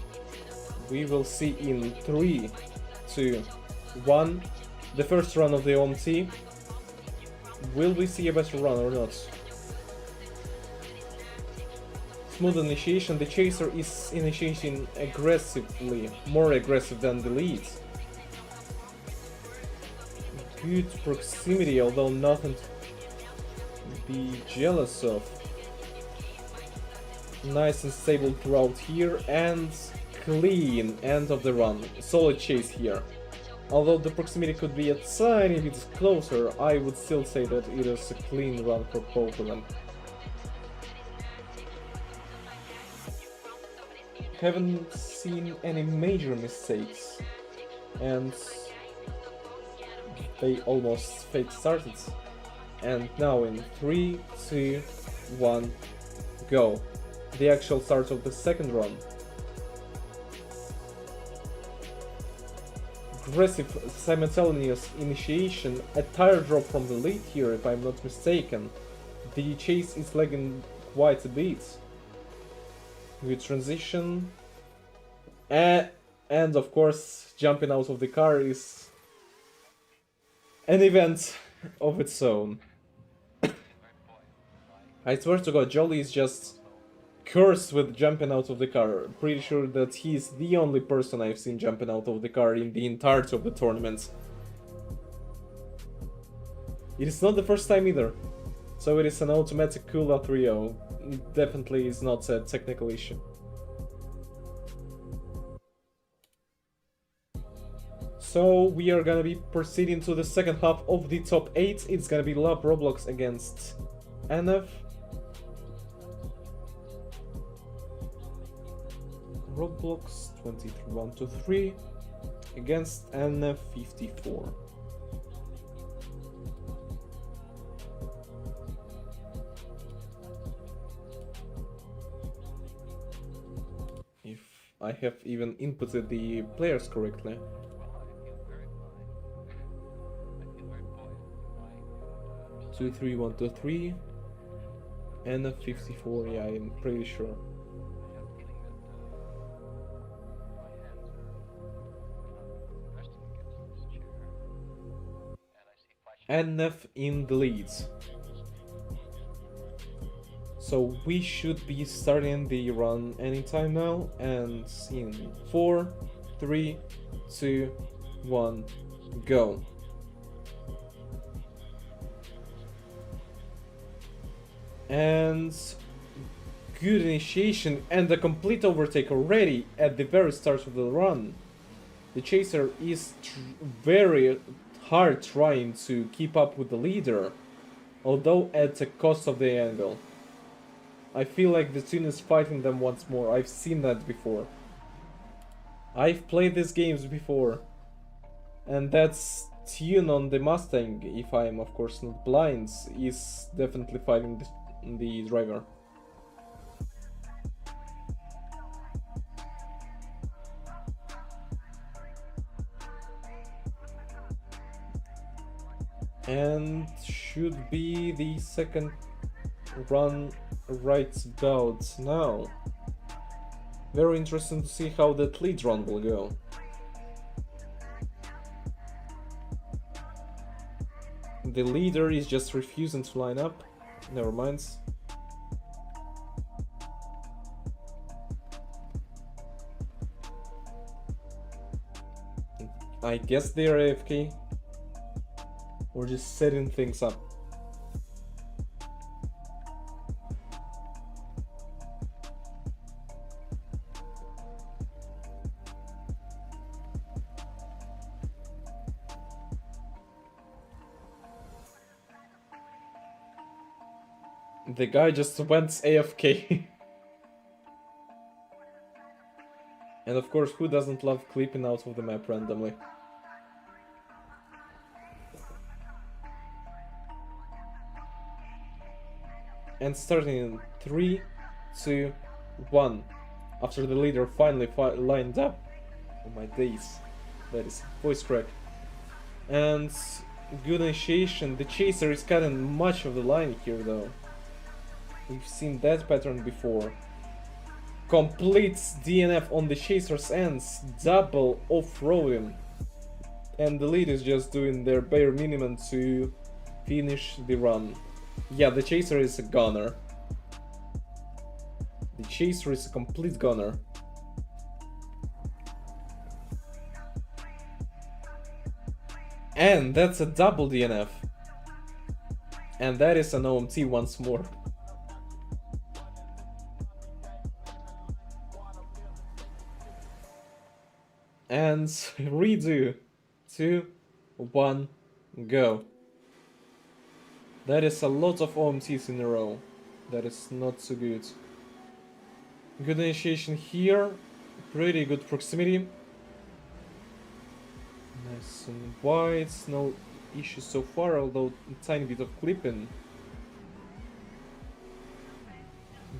We will see in 3, 2, 1. The first run of the OMT. Will we see a better run or not? Smooth initiation. The chaser is initiating aggressively, more aggressive than the lead. Good proximity, although nothing to be jealous of. Nice and stable throughout here, and clean end of the run. Solid chase here. Although the proximity could be a tiny bit closer, I would still say that it is a clean run for both of them. Haven't seen any major mistakes, and they almost fake started. And now in 3, 2, 1, go. The actual start of the second run. Aggressive simultaneous initiation, a tire drop from the lead here if I'm not mistaken. The chase is lagging quite a bit. Good transition. And of course, jumping out of the car is an event of its own. I swear to God, Jolly is just cursed with jumping out of the car. Pretty sure that he is the only person I've seen jumping out of the car in the entirety of the tournament. It is not the first time either. So it is an automatic cooldown 3-0. Definitely is not a technical issue. So we are gonna be proceeding to the second half of the top 8. It's gonna be Love Roblox against NF. Roblox 23-1-3 against NF54. If I have even inputted the players correctly. Two, 3, 1, 2, 3. NF54, yeah, I'm pretty sure. NF in the leads. So we should be starting the run anytime now, and in 4, 3, 2, 1, go. And good initiation and a complete overtake already at the very start of the run. The chaser is very hard trying to keep up with the leader, although at the cost of the angle. I feel like the tune is fighting them once more. I've seen that before. I've played these games before. And that's tune on the Mustang, if I'm of course not blind, is definitely fighting the driver. And should be the second run right about now. Very interesting to see how that lead run will go. The leader is just refusing to line up. Never mind. I guess they're AFK. Or just setting things up. The guy just went AFK. And of course, who doesn't love clipping out of the map randomly? And starting in 3, 2, 1. After the leader finally lined up. Oh my days. That is voice crack. And good initiation. The chaser is cutting much of the line here though. We've seen that pattern before. Completes DNF on the chaser's ends. Double off-roading. And the lead is just doing their bare minimum to finish the run. Yeah, the chaser is a gunner. The chaser is a complete gunner. And that's a double DNF. And that is an OMT once more. And redo. 2, 1, go. That is a lot of OMTs in a row. That is not so good. Good initiation here. Pretty good proximity. Nice and wide. No issues so far, although a tiny bit of clipping.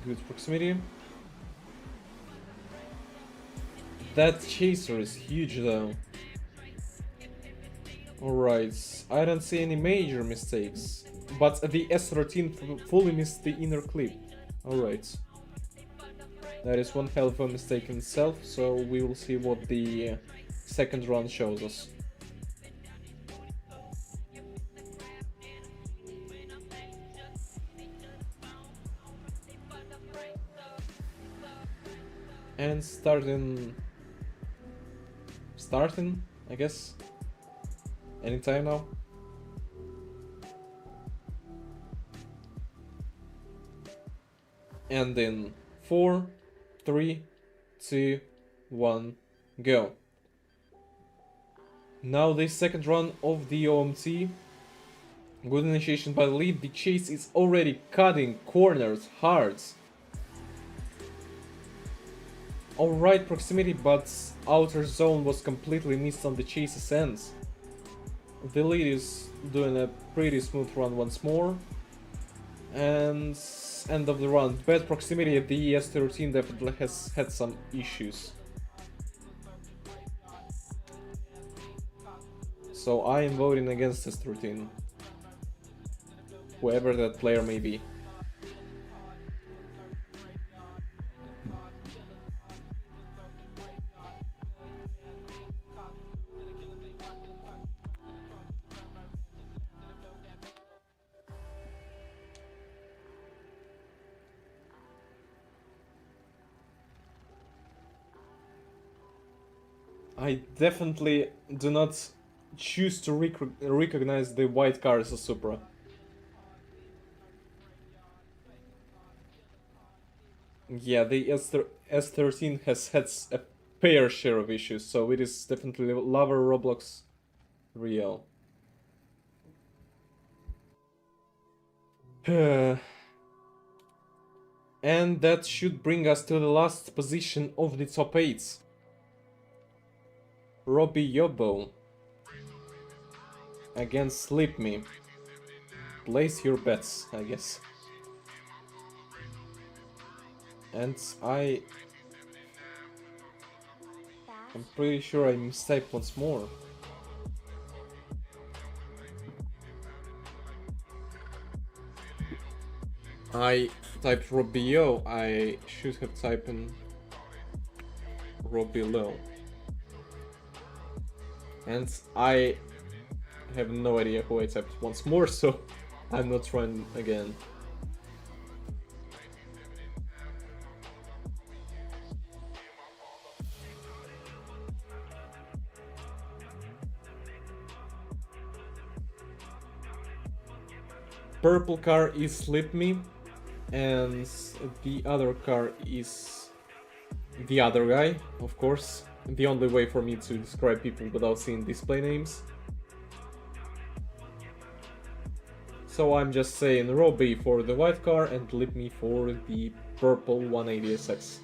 Good proximity. That chaser is huge though. Alright, I don't see any major mistakes. But the S13 fully missed the inner clip. Alright. That is one hell of a mistake in itself, so we will see what the second run shows us. And starting, I guess. Anytime now. And in 4, 3, 2, 1, go. Now the second run of the OMT. Good initiation by the lead. The chase is already cutting corners hard. Alright proximity, but outer zone was completely missed on the chase's ends. The lead is doing a pretty smooth run once more. And end of the run. Bad proximity. The S13 definitely has had some issues. So I am voting against S13. Whoever that player may be. I definitely do not choose to recognize the white car as a Supra. Yeah, the S13 has had a fair share of issues, so it is definitely lover Roblox real. And that should bring us to the last position of the top 8. Robbie Yobo against Sleep Me. Place your bets, I guess. And I'm pretty sure I mistyped once more. I typed Robio, I should have typed in Robilo. And I have no idea who I typed once more, so I'm not trying again. Purple car is Slip Me, and the other car is the other guy, of course. The only way for me to describe people without seeing display names. So I'm just saying Robbie for the white car and Lip Me for the purple 180SX.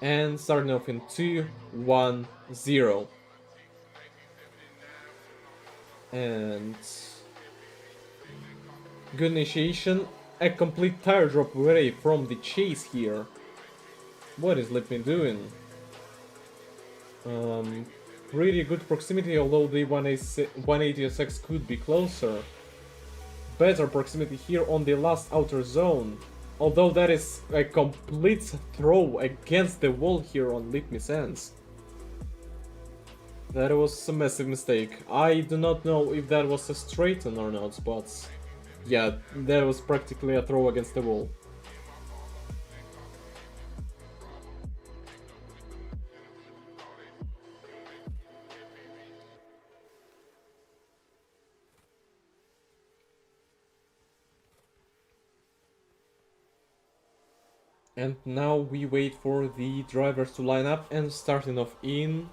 And starting off in 2, 1, 0. And Good initiation. A complete tire drop away from the chase here. What is Lipney doing? Pretty good proximity, although the 180SX could be closer. Better proximity here on the last outer zone. Although that is a complete throw against the wall here on Lipney's ends. That was a massive mistake. I do not know if that was a straighten or not, but yeah, that was practically a throw against the wall. And now we wait for the drivers to line up and starting off in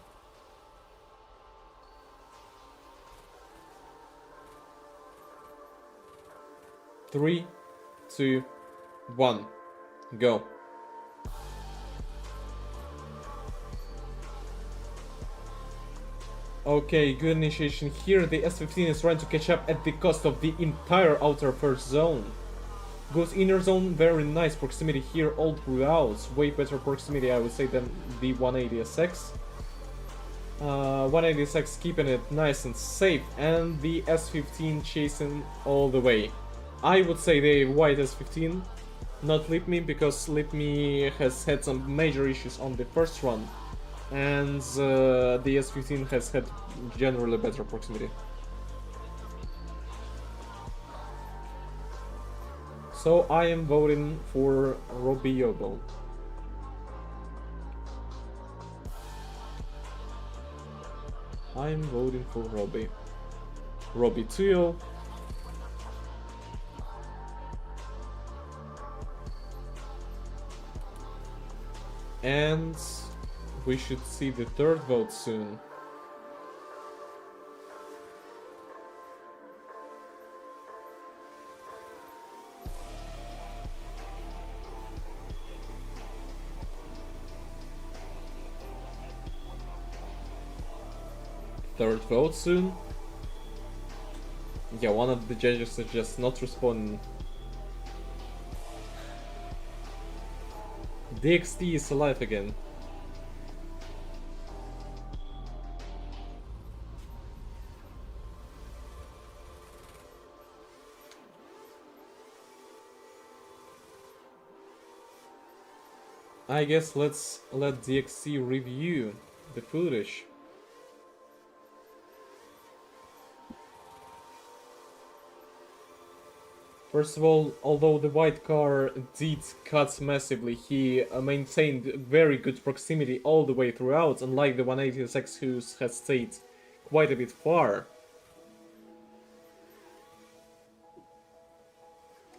3, 2, 1, go. Okay, good initiation here. The S15 is trying to catch up at the cost of the entire outer first zone. Goes inner zone, very nice proximity here all throughout. Way better proximity, I would say, than the 180SX. 180SX keeping it nice and safe, and the S15 chasing all the way. I would say the white S15, not Lipme, because Lipme has had some major issues on the first run, and the S15 has had generally better proximity. So I am voting for Robbie Yobo. I'm voting for Robbie. Robbie 2. And we should see the third vote soon. Third vote soon. Yeah, one of the judges is just not responding. DXT is alive again. I guess let's let DXT review the footage. First of all, although the white car did cut massively, he maintained very good proximity all the way throughout, unlike the 180SX who has stayed quite a bit far.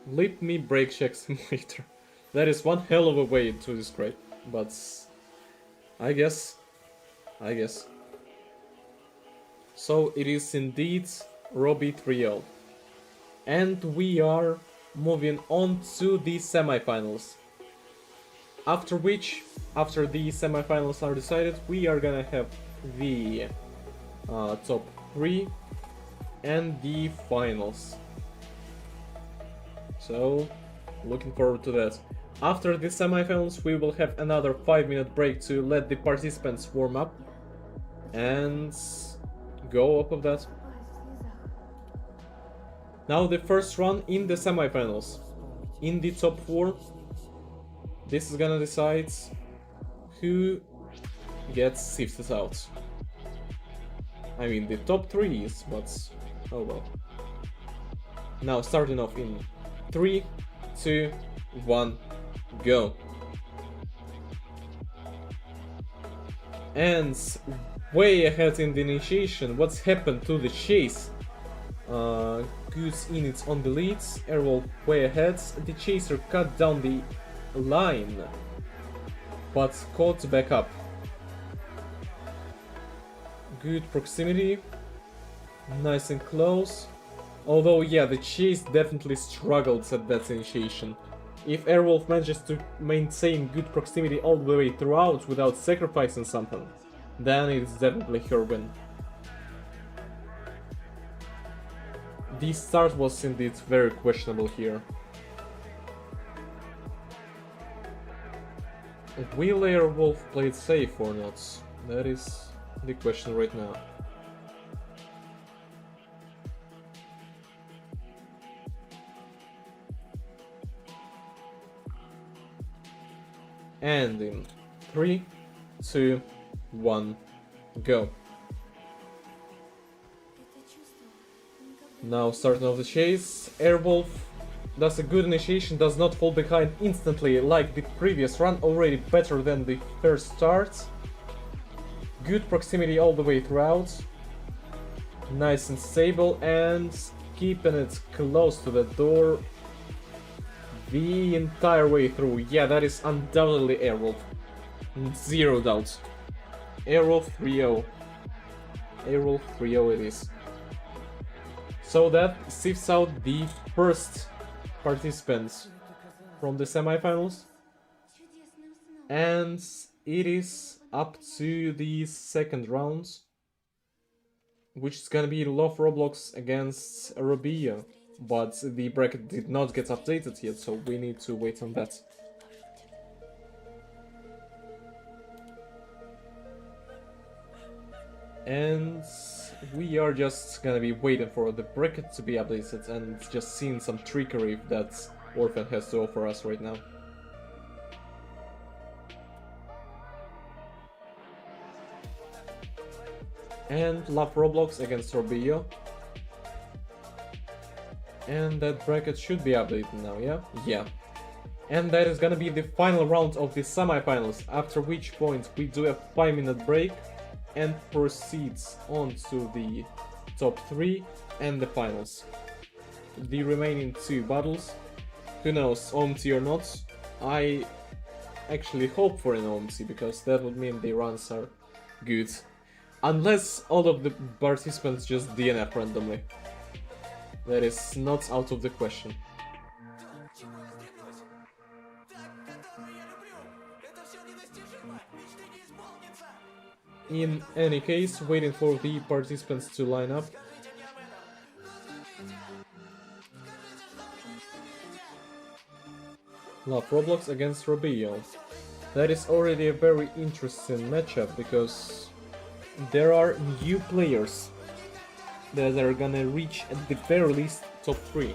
Lip me brake check simulator. That is one hell of a way to describe, but I guess. So it is indeed Robbie Trio. And we are moving on to the semifinals. After which, after the semifinals are decided, we are gonna have the top 3 and the finals. So, looking forward to that. After the semifinals, we will have another 5-minute break to let the participants warm up and go off of that. Now the first run in the semifinals. In the top 4, this is gonna decide who gets sifted out. I mean, the top 3 is, but oh well. Now starting off in 3, 2, 1, go. And way ahead in the initiation, what's happened to the chase? Goose Init on the leads, Airwolf way ahead, the chaser cut down the line, but caught back up. Good proximity, nice and close, although yeah, the chase definitely struggled at that initiation. If Airwolf manages to maintain good proximity all the way throughout without sacrificing something, then it's definitely her win. The start was indeed very questionable here. Will Airwolf play it safe or not? That is the question right now. And in 3, 2, 1, go. Now starting off the chase, Airwolf does a good initiation, does not fall behind instantly like the previous run, already better than the first start. Good proximity all the way throughout. Nice and stable, and keeping it close to the door the entire way through. Yeah, that is undoubtedly Airwolf. Zero doubt. Airwolf 3-0. Airwolf 3-0 it is. So that sifts out the first participants from the semifinals. And it is up to the second round, which is gonna be Love Roblox against Robia. But the bracket did not get updated yet, so we need to wait on that. And we are just gonna be waiting for the bracket to be updated and just seeing some trickery that Orphan has to offer us right now. And Love Roblox against Robio. And that bracket should be updated now, yeah? Yeah. And that is gonna be the final round of the semifinals, after which point we do a 5-minute break and proceeds on to the top 3 and the finals. The remaining 2 battles, who knows, OMT or not. I actually hope for an OMT, because that would mean the runs are good. Unless all of the participants just DNF randomly. That is not out of the question. In any case, waiting for the participants to line up. Love Roblox against Robio. That is already a very interesting matchup, because there are new players that are gonna reach at the very least top 3.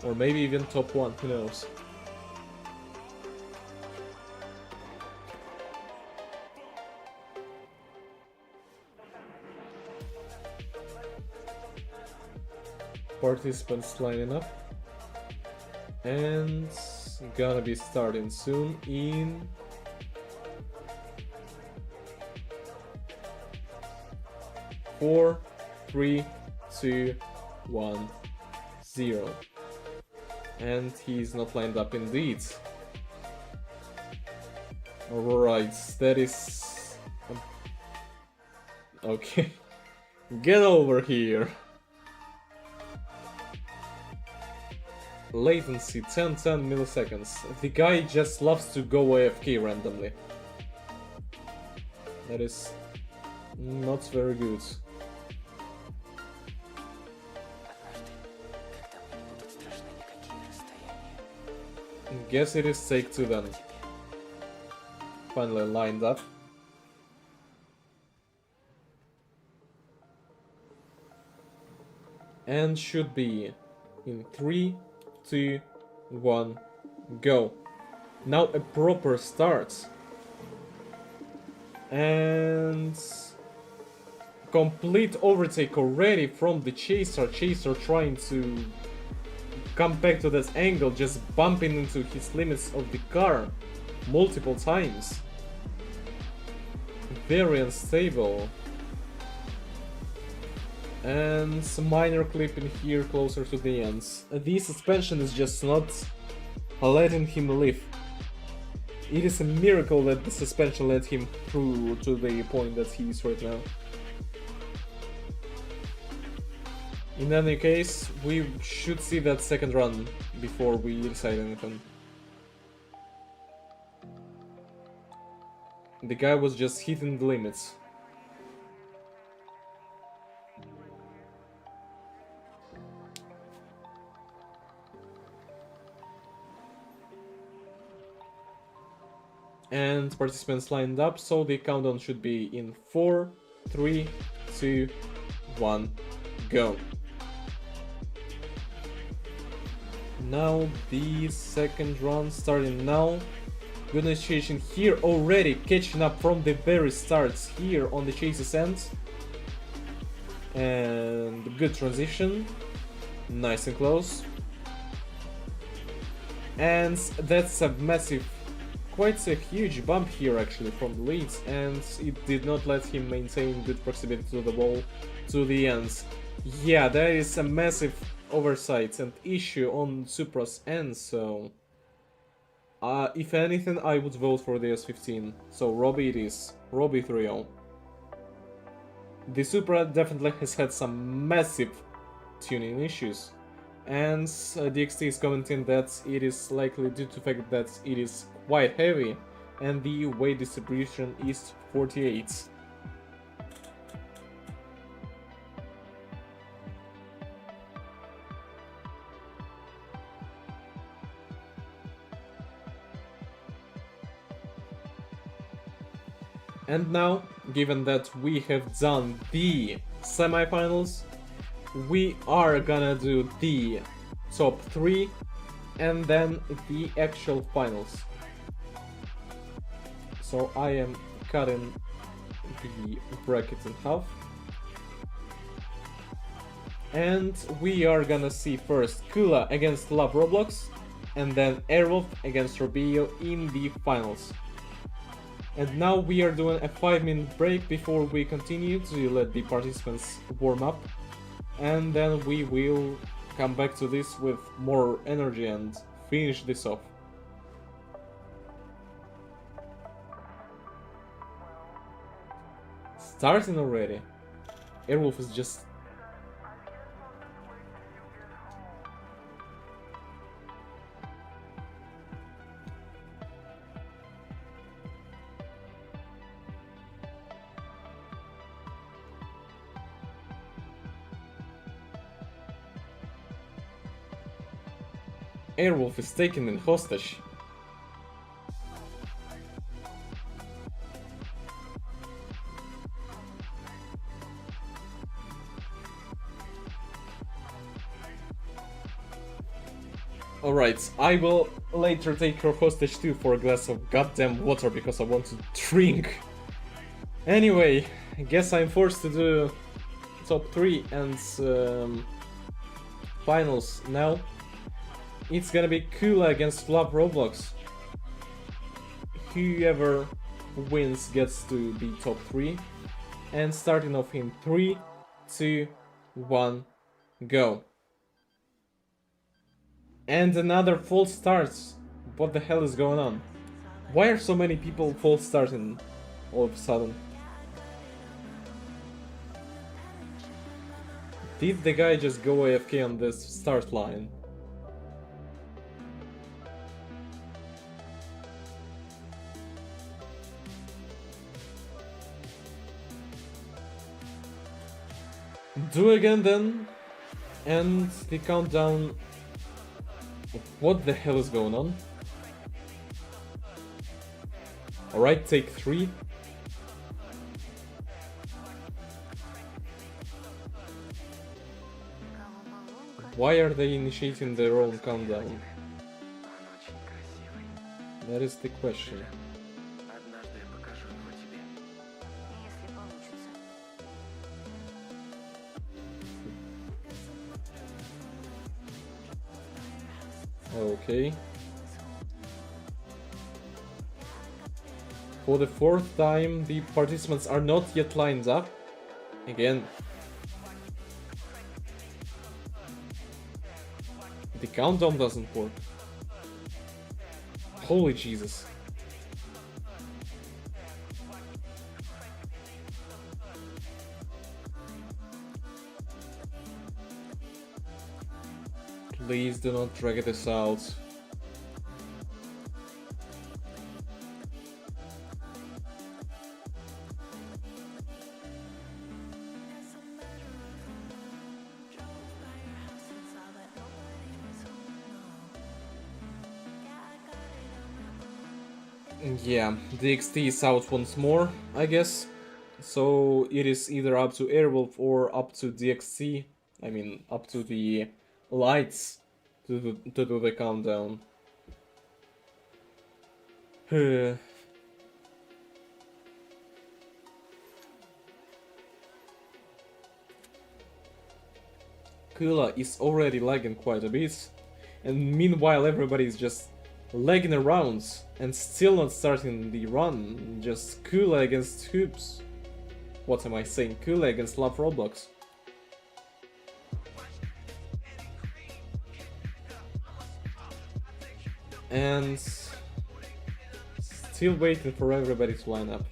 Or maybe even top 1, who knows. Participants lining up. And gonna be starting soon in 4, 3, 2, 1, 0. And he's not lined up indeed. Alright, that is... Okay. Get over here. Latency 10 milliseconds. The guy just loves to go AFK randomly. That is not very good. Guess it is take 2 then. Finally lined up. And should be in 3, 2, 1, go. Now a proper start. And complete overtake already from the chaser. Chaser trying to come back to that angle, just bumping into his limits of the car multiple times. Very unstable. And some minor clipping here closer to the ends. The suspension is just not letting him live. It is a miracle that the suspension let him through to the point that he is right now. In any case, we should see that second run before we decide anything. The guy was just hitting the limits. and participants lined up, so the countdown should be in 4, 3, 2, 1, go. Now the second run starting now. Good initiation here already, catching up from the very starts here on the chase's end. And good transition, nice and close. And that's a massive, quite a huge bump here actually from the leads, and it did not let him maintain good proximity to the wall to the ends. Yeah, there is a massive oversight and issue on Supra's end, so if anything I would vote for the S15. So Robbie it is, Robbie 3-0. The Supra definitely has had some massive tuning issues, and DXT is commenting that it is likely due to the fact that it is quite heavy and the weight distribution is 48. And now, given that we have done the semifinals, we are gonna do the top 3 and then the actual finals. So I am cutting the bracket in half. And we are gonna see first Kula against Love Roblox, and then Airwolf against Robio in the finals. And now we are doing a 5-minute break before we continue to let the participants warm up. And then we will come back to this with more energy and finish this off. Starting already. Airwolf is just... Airwolf is taken in hostage. Alright, I will later take her hostage too for a glass of goddamn water because I want to drink. Anyway, I guess I'm forced to do top 3 and finals now. It's gonna be Kula against Love Roblox. Whoever wins gets to be top 3. And starting off in 3, 2, 1, go. And another false starts. What the hell is going on? Why are so many people false starting all of a sudden? Did the guy just go AFK on this start line? Do again then, and the countdown. What the hell is going on? Alright, take 3. Why are they initiating their own countdown? That is the question. Okay. For the 4th time, the participants are not yet lined up. Again. The countdown doesn't work. Holy Jesus. Please do not drag this out. Yeah, DXT is out once more, I guess. So it is either up to Airwolf or up to DXT. I mean, up to the lights to do the countdown. Kula is already lagging quite a bit, and meanwhile everybody is just lagging around and still not starting the run. Just Kula against Hoops. What am I saying? Kula against Love Roblox. And still waiting for everybody to line up.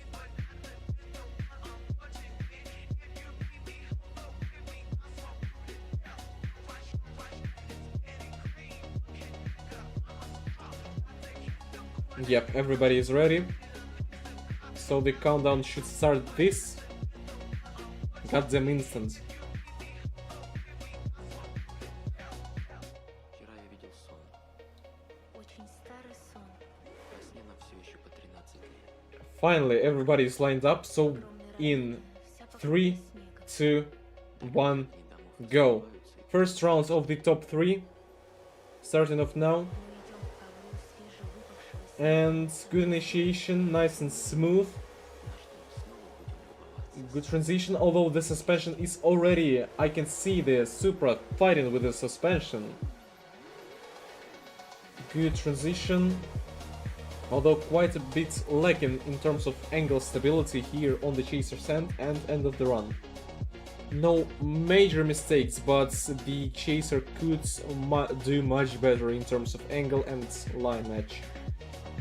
Yep, everybody is ready. So the countdown should start this goddamn instant. Finally, everybody is lined up, so in 3, 2, 1, go. First round of the top 3, starting off now. And good initiation, nice and smooth. Good transition, although the suspension is already... I can see the Supra fighting with the suspension. Good transition. Although quite a bit lacking in terms of angle stability here on the Chaser's end and end of the run. No major mistakes, but the Chaser could do much better in terms of angle and line match.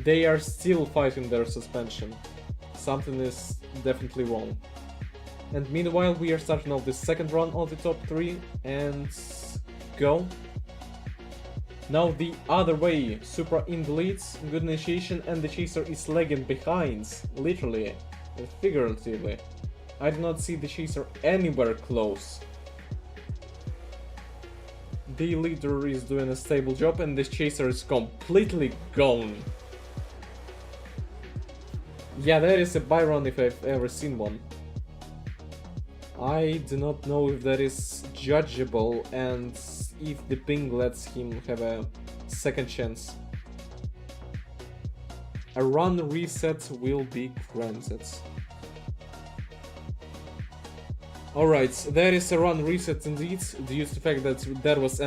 They are still fighting their suspension. Something is definitely wrong. And meanwhile we are starting off the second run of the top 3 and go. Now the other way, Supra in the leads, good initiation, and the Chaser is lagging behind, literally and figuratively. I do not see the Chaser anywhere close. The leader is doing a stable job and the Chaser is completely gone. Yeah, that is a buy run if I've ever seen one. I do not know if that is judgeable and if the ping lets him have a second chance. A run reset will be granted. Alright, that is a run reset indeed, due to the fact that that was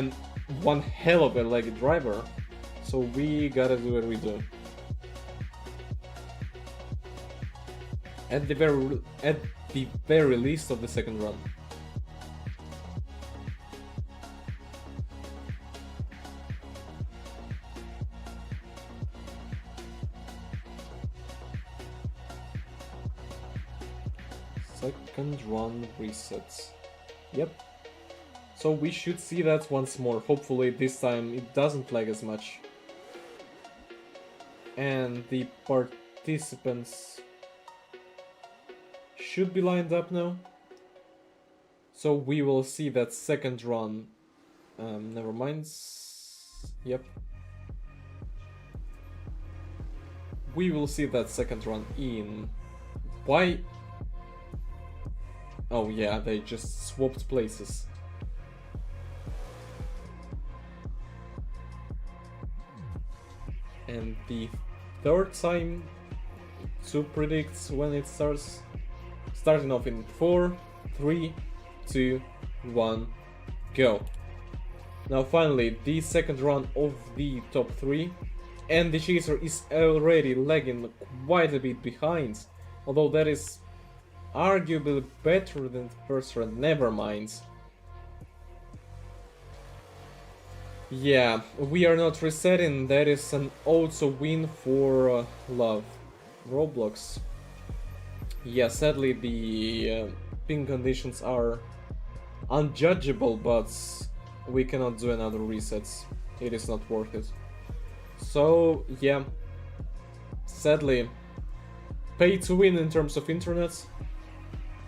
one hell of a leg driver. So we gotta do what we do. At the very least of the second run. Second run resets. Yep. So we should see that once more. Hopefully this time it doesn't lag as much. And the participants should be lined up now. So we will see that second run. Never mind. Yep. We will see that second run in... Why? Oh yeah, they just swapped places. And the third time to predict when it starts. Starting off in 4, 3, 2, 1, go. Now finally, the second run of the top 3. And the Chaser is already lagging quite a bit behind. Although that is arguably better than the first run, never mind. Yeah, we are not resetting, that is an auto win for Love Roblox. Yeah, sadly the ping conditions are unjudgeable, but we cannot do another reset. It is not worth it. So yeah, sadly, pay to win in terms of internet,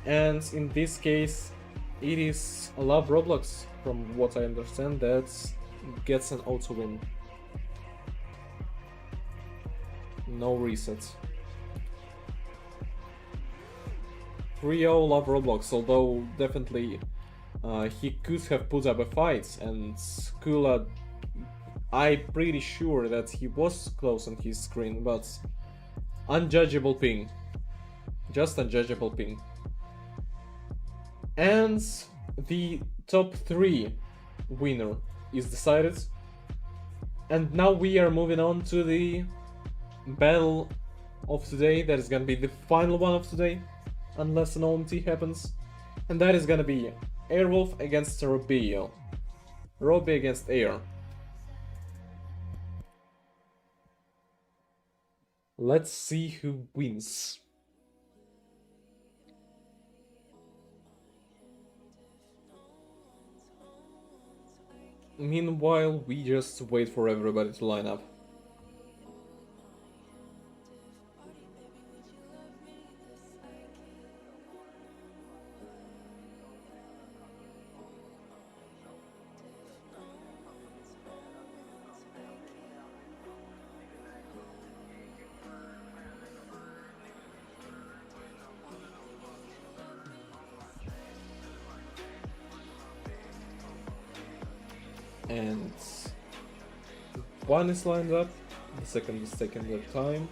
and in this case it is Love Roblox, from what I understand, that gets an auto win. No resets. 3-0 love Roblox, although definitely he could have put up a fight, and Kula, I'm pretty sure that he was close on his screen, but unjudgeable ping. Just unjudgeable ping. And the top 3 winner is decided. And now we are moving on to the battle of today. That is gonna be the final one of today, unless an OMT happens. And that is gonna be Airwolf against Robbie. Robbie against Air. Let's see who wins. Meanwhile, we just wait for everybody to line up. And one is lined up, the second is taking their time.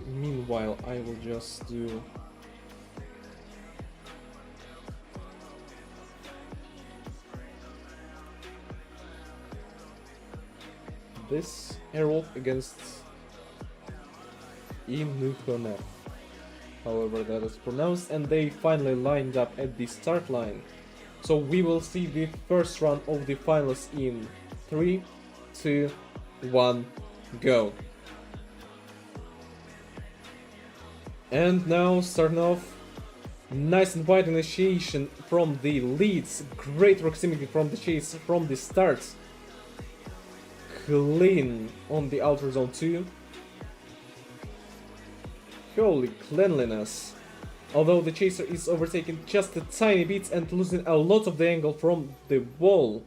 Meanwhile, I will just do this Airwolf against Inukonef, however that is pronounced, and they finally lined up at the start line. So we will see the first round of the finals in 3, 2, 1, go. And now starting off, nice and wide initiation from the leads, great proximity from the chase from the start. Clean on the outer zone 2. Holy cleanliness. Although the chaser is overtaken just a tiny bit and losing a lot of the angle from the wall.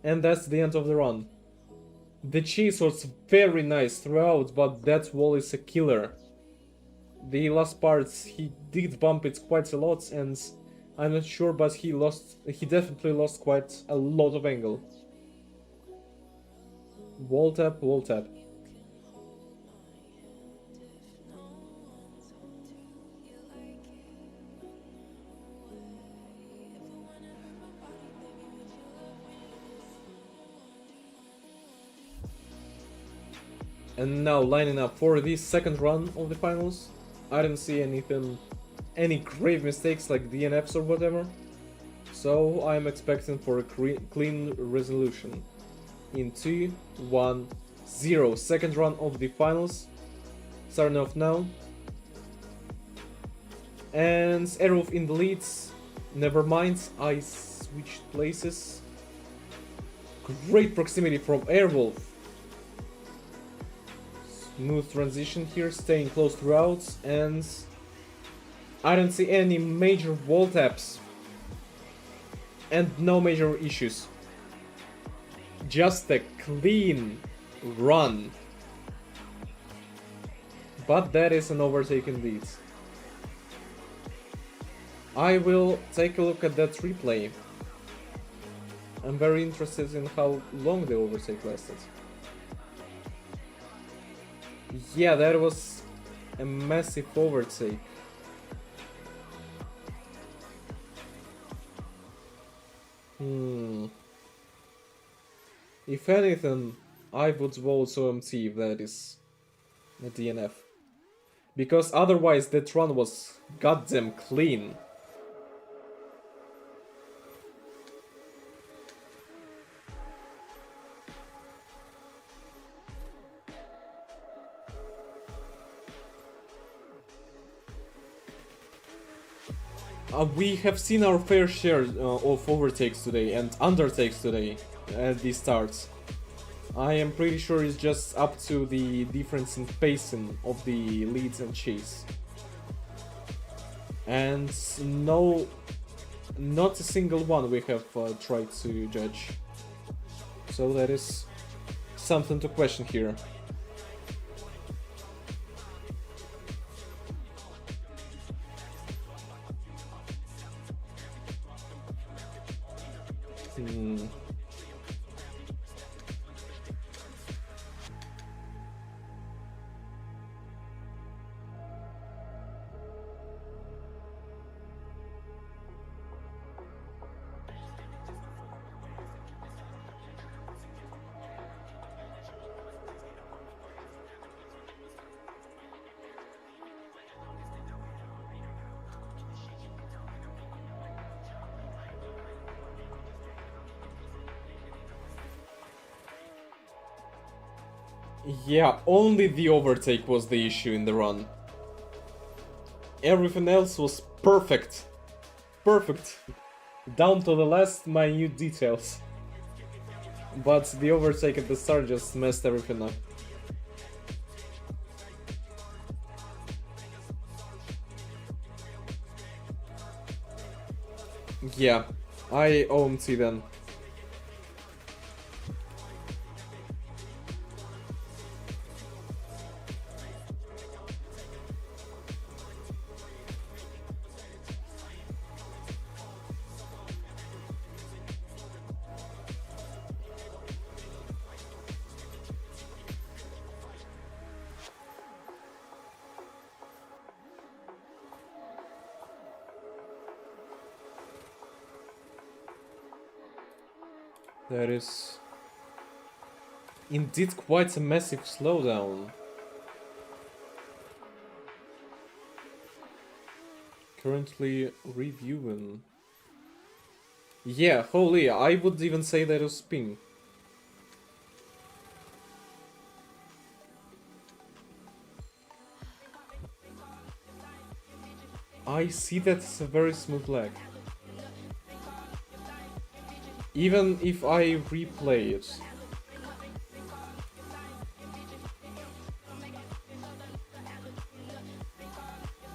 And that's the end of the run. The chase was very nice throughout, but that wall is a killer. The last part, he did bump it quite a lot, and I'm not sure, but he definitely lost quite a lot of angle. Wall tap, wall tap. And now lining up for the second run of the finals. I didn't see any grave mistakes like DNFs or whatever. So I'm expecting for a clean resolution. In 2, 1, 0. Second run of the finals. Starting off now. And Airwolf in the leads. Never mind, I switched places. Great proximity from Airwolf. Smooth transition here, staying close throughout, and I don't see any major wall taps and no major issues. Just a clean run. But that is an overtaken lead. I will take a look at that replay. I'm very interested in how long the overtake lasted. Yeah, that was a massive overtake. If anything, I would vote OMT if that is a DNF. Because otherwise that run was goddamn clean. We have seen our fair share of overtakes today and undertakes today at the starts. I am pretty sure it's just up to the difference in pacing of the leads and chase. And no not a single one we have tried to judge. So that is something to question here. Yeah, only the overtake was the issue in the run. Everything else was perfect. Perfect. Down to the last minute details. But the overtake at the start just messed everything up. Yeah, I OMT then. That is indeed quite a massive slowdown. Currently reviewing. Yeah, holy, I would even say that was ping. I see that's a very smooth lag. Even if I replay it.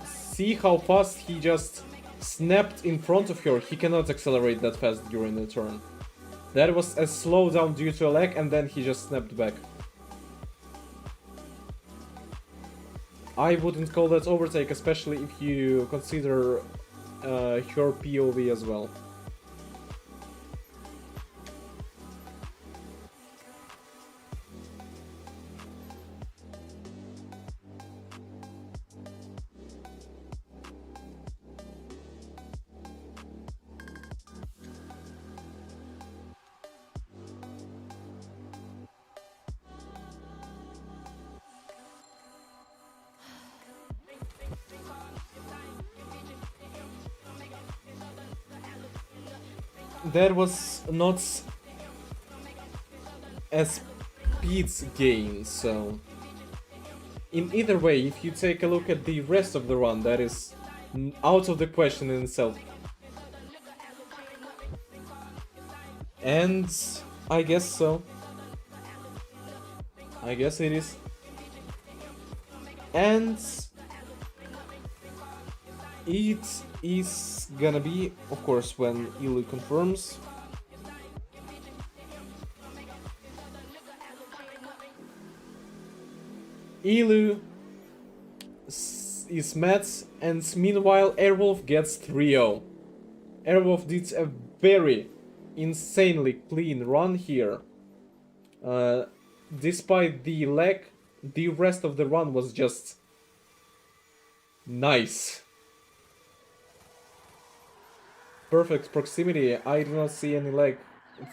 See how fast he just snapped in front of her. He cannot accelerate that fast during the turn. That was a slowdown due to a lag and then he just snapped back. I wouldn't call that overtake, especially if you consider her POV as well. That was not a speed gain, so... In either way, if you take a look at the rest of the run, that is out of the question in itself. And I guess so. I guess it is. And it is gonna be, of course, when Ilu confirms. Ilu is met, and meanwhile Airwolf gets 3-0. Airwolf did a very insanely clean run here. Despite the lag, the rest of the run was just nice. Perfect proximity. I do not see any lag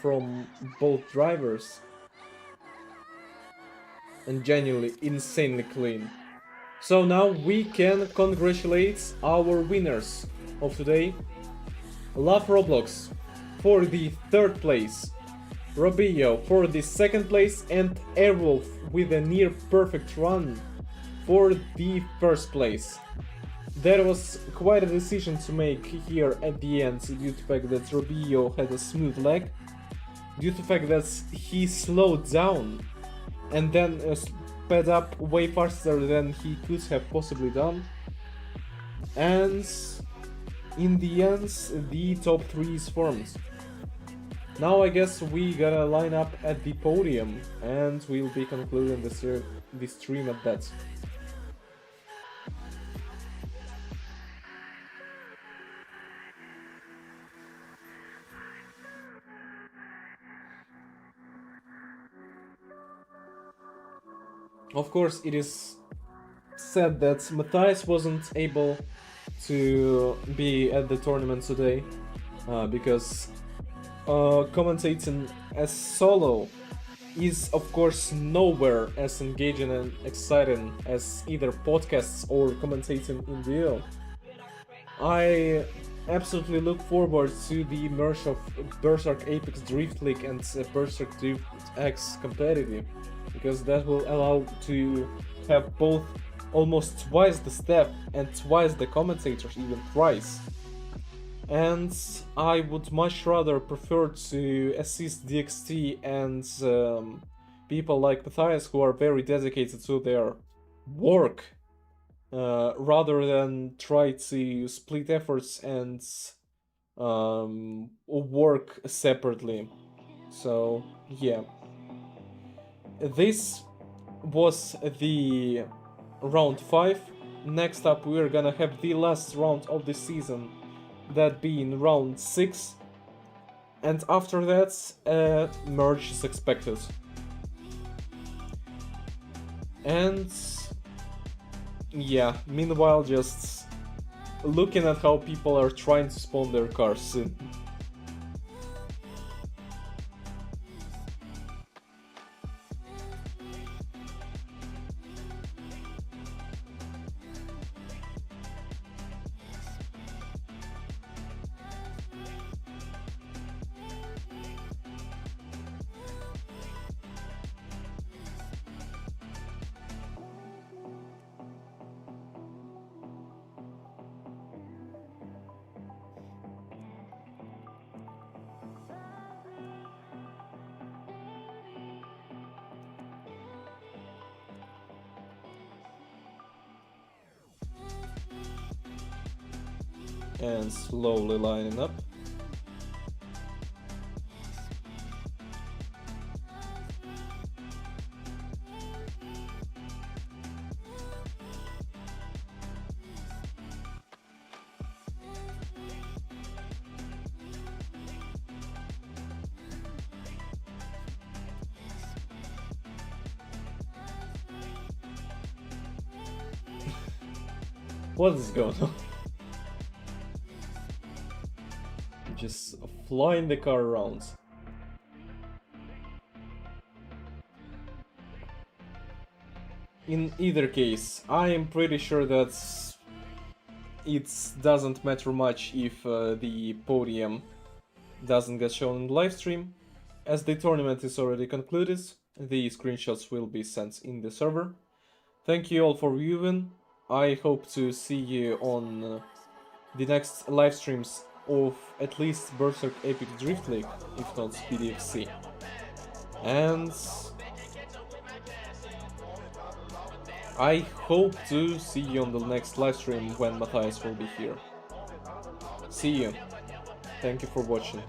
from both drivers. And genuinely insanely clean. So now we can congratulate our winners of today. Love Roblox for the 3rd place, Robio for the 2nd place, and Airwolf with a near perfect run for the 1st place. That was quite a decision to make here at the end, due to the fact that Robio had a smooth lag, due to the fact that he slowed down and then sped up way faster than he could have possibly done. And in the end, the top 3 is formed. Now I guess we gotta line up at the podium, and we'll be concluding the stream at that. Of course, it is said that Matthias wasn't able to be at the tournament today because commentating as solo is of course nowhere as engaging and exciting as either podcasts or commentating in duo. I absolutely look forward to the merge of Berserk Apex Drift League and Berserk Drift X competitive, because that will allow to have both almost twice the staff and twice the commentators, even thrice. And I would much rather prefer to assist DXT and people like Matthias who are very dedicated to their work, rather than try to split efforts and work separately. So yeah, this was the round 5. Next up we're gonna have the last round of the season, that being round 6, and after that a merge is expected. And yeah, meanwhile just looking at how people are trying to spawn their cars. And slowly lining up. What is going on? Just flying the car around. In either case, I am pretty sure that it doesn't matter much if the podium doesn't get shown in the live stream. As the tournament is already concluded, the screenshots will be sent in the server. Thank you all for viewing. I hope to see you on the next live streams of at least Berserk Epic Drift League, if not BDXC. And I hope to see you on the next live stream when Matthias will be here. See you. Thank you for watching.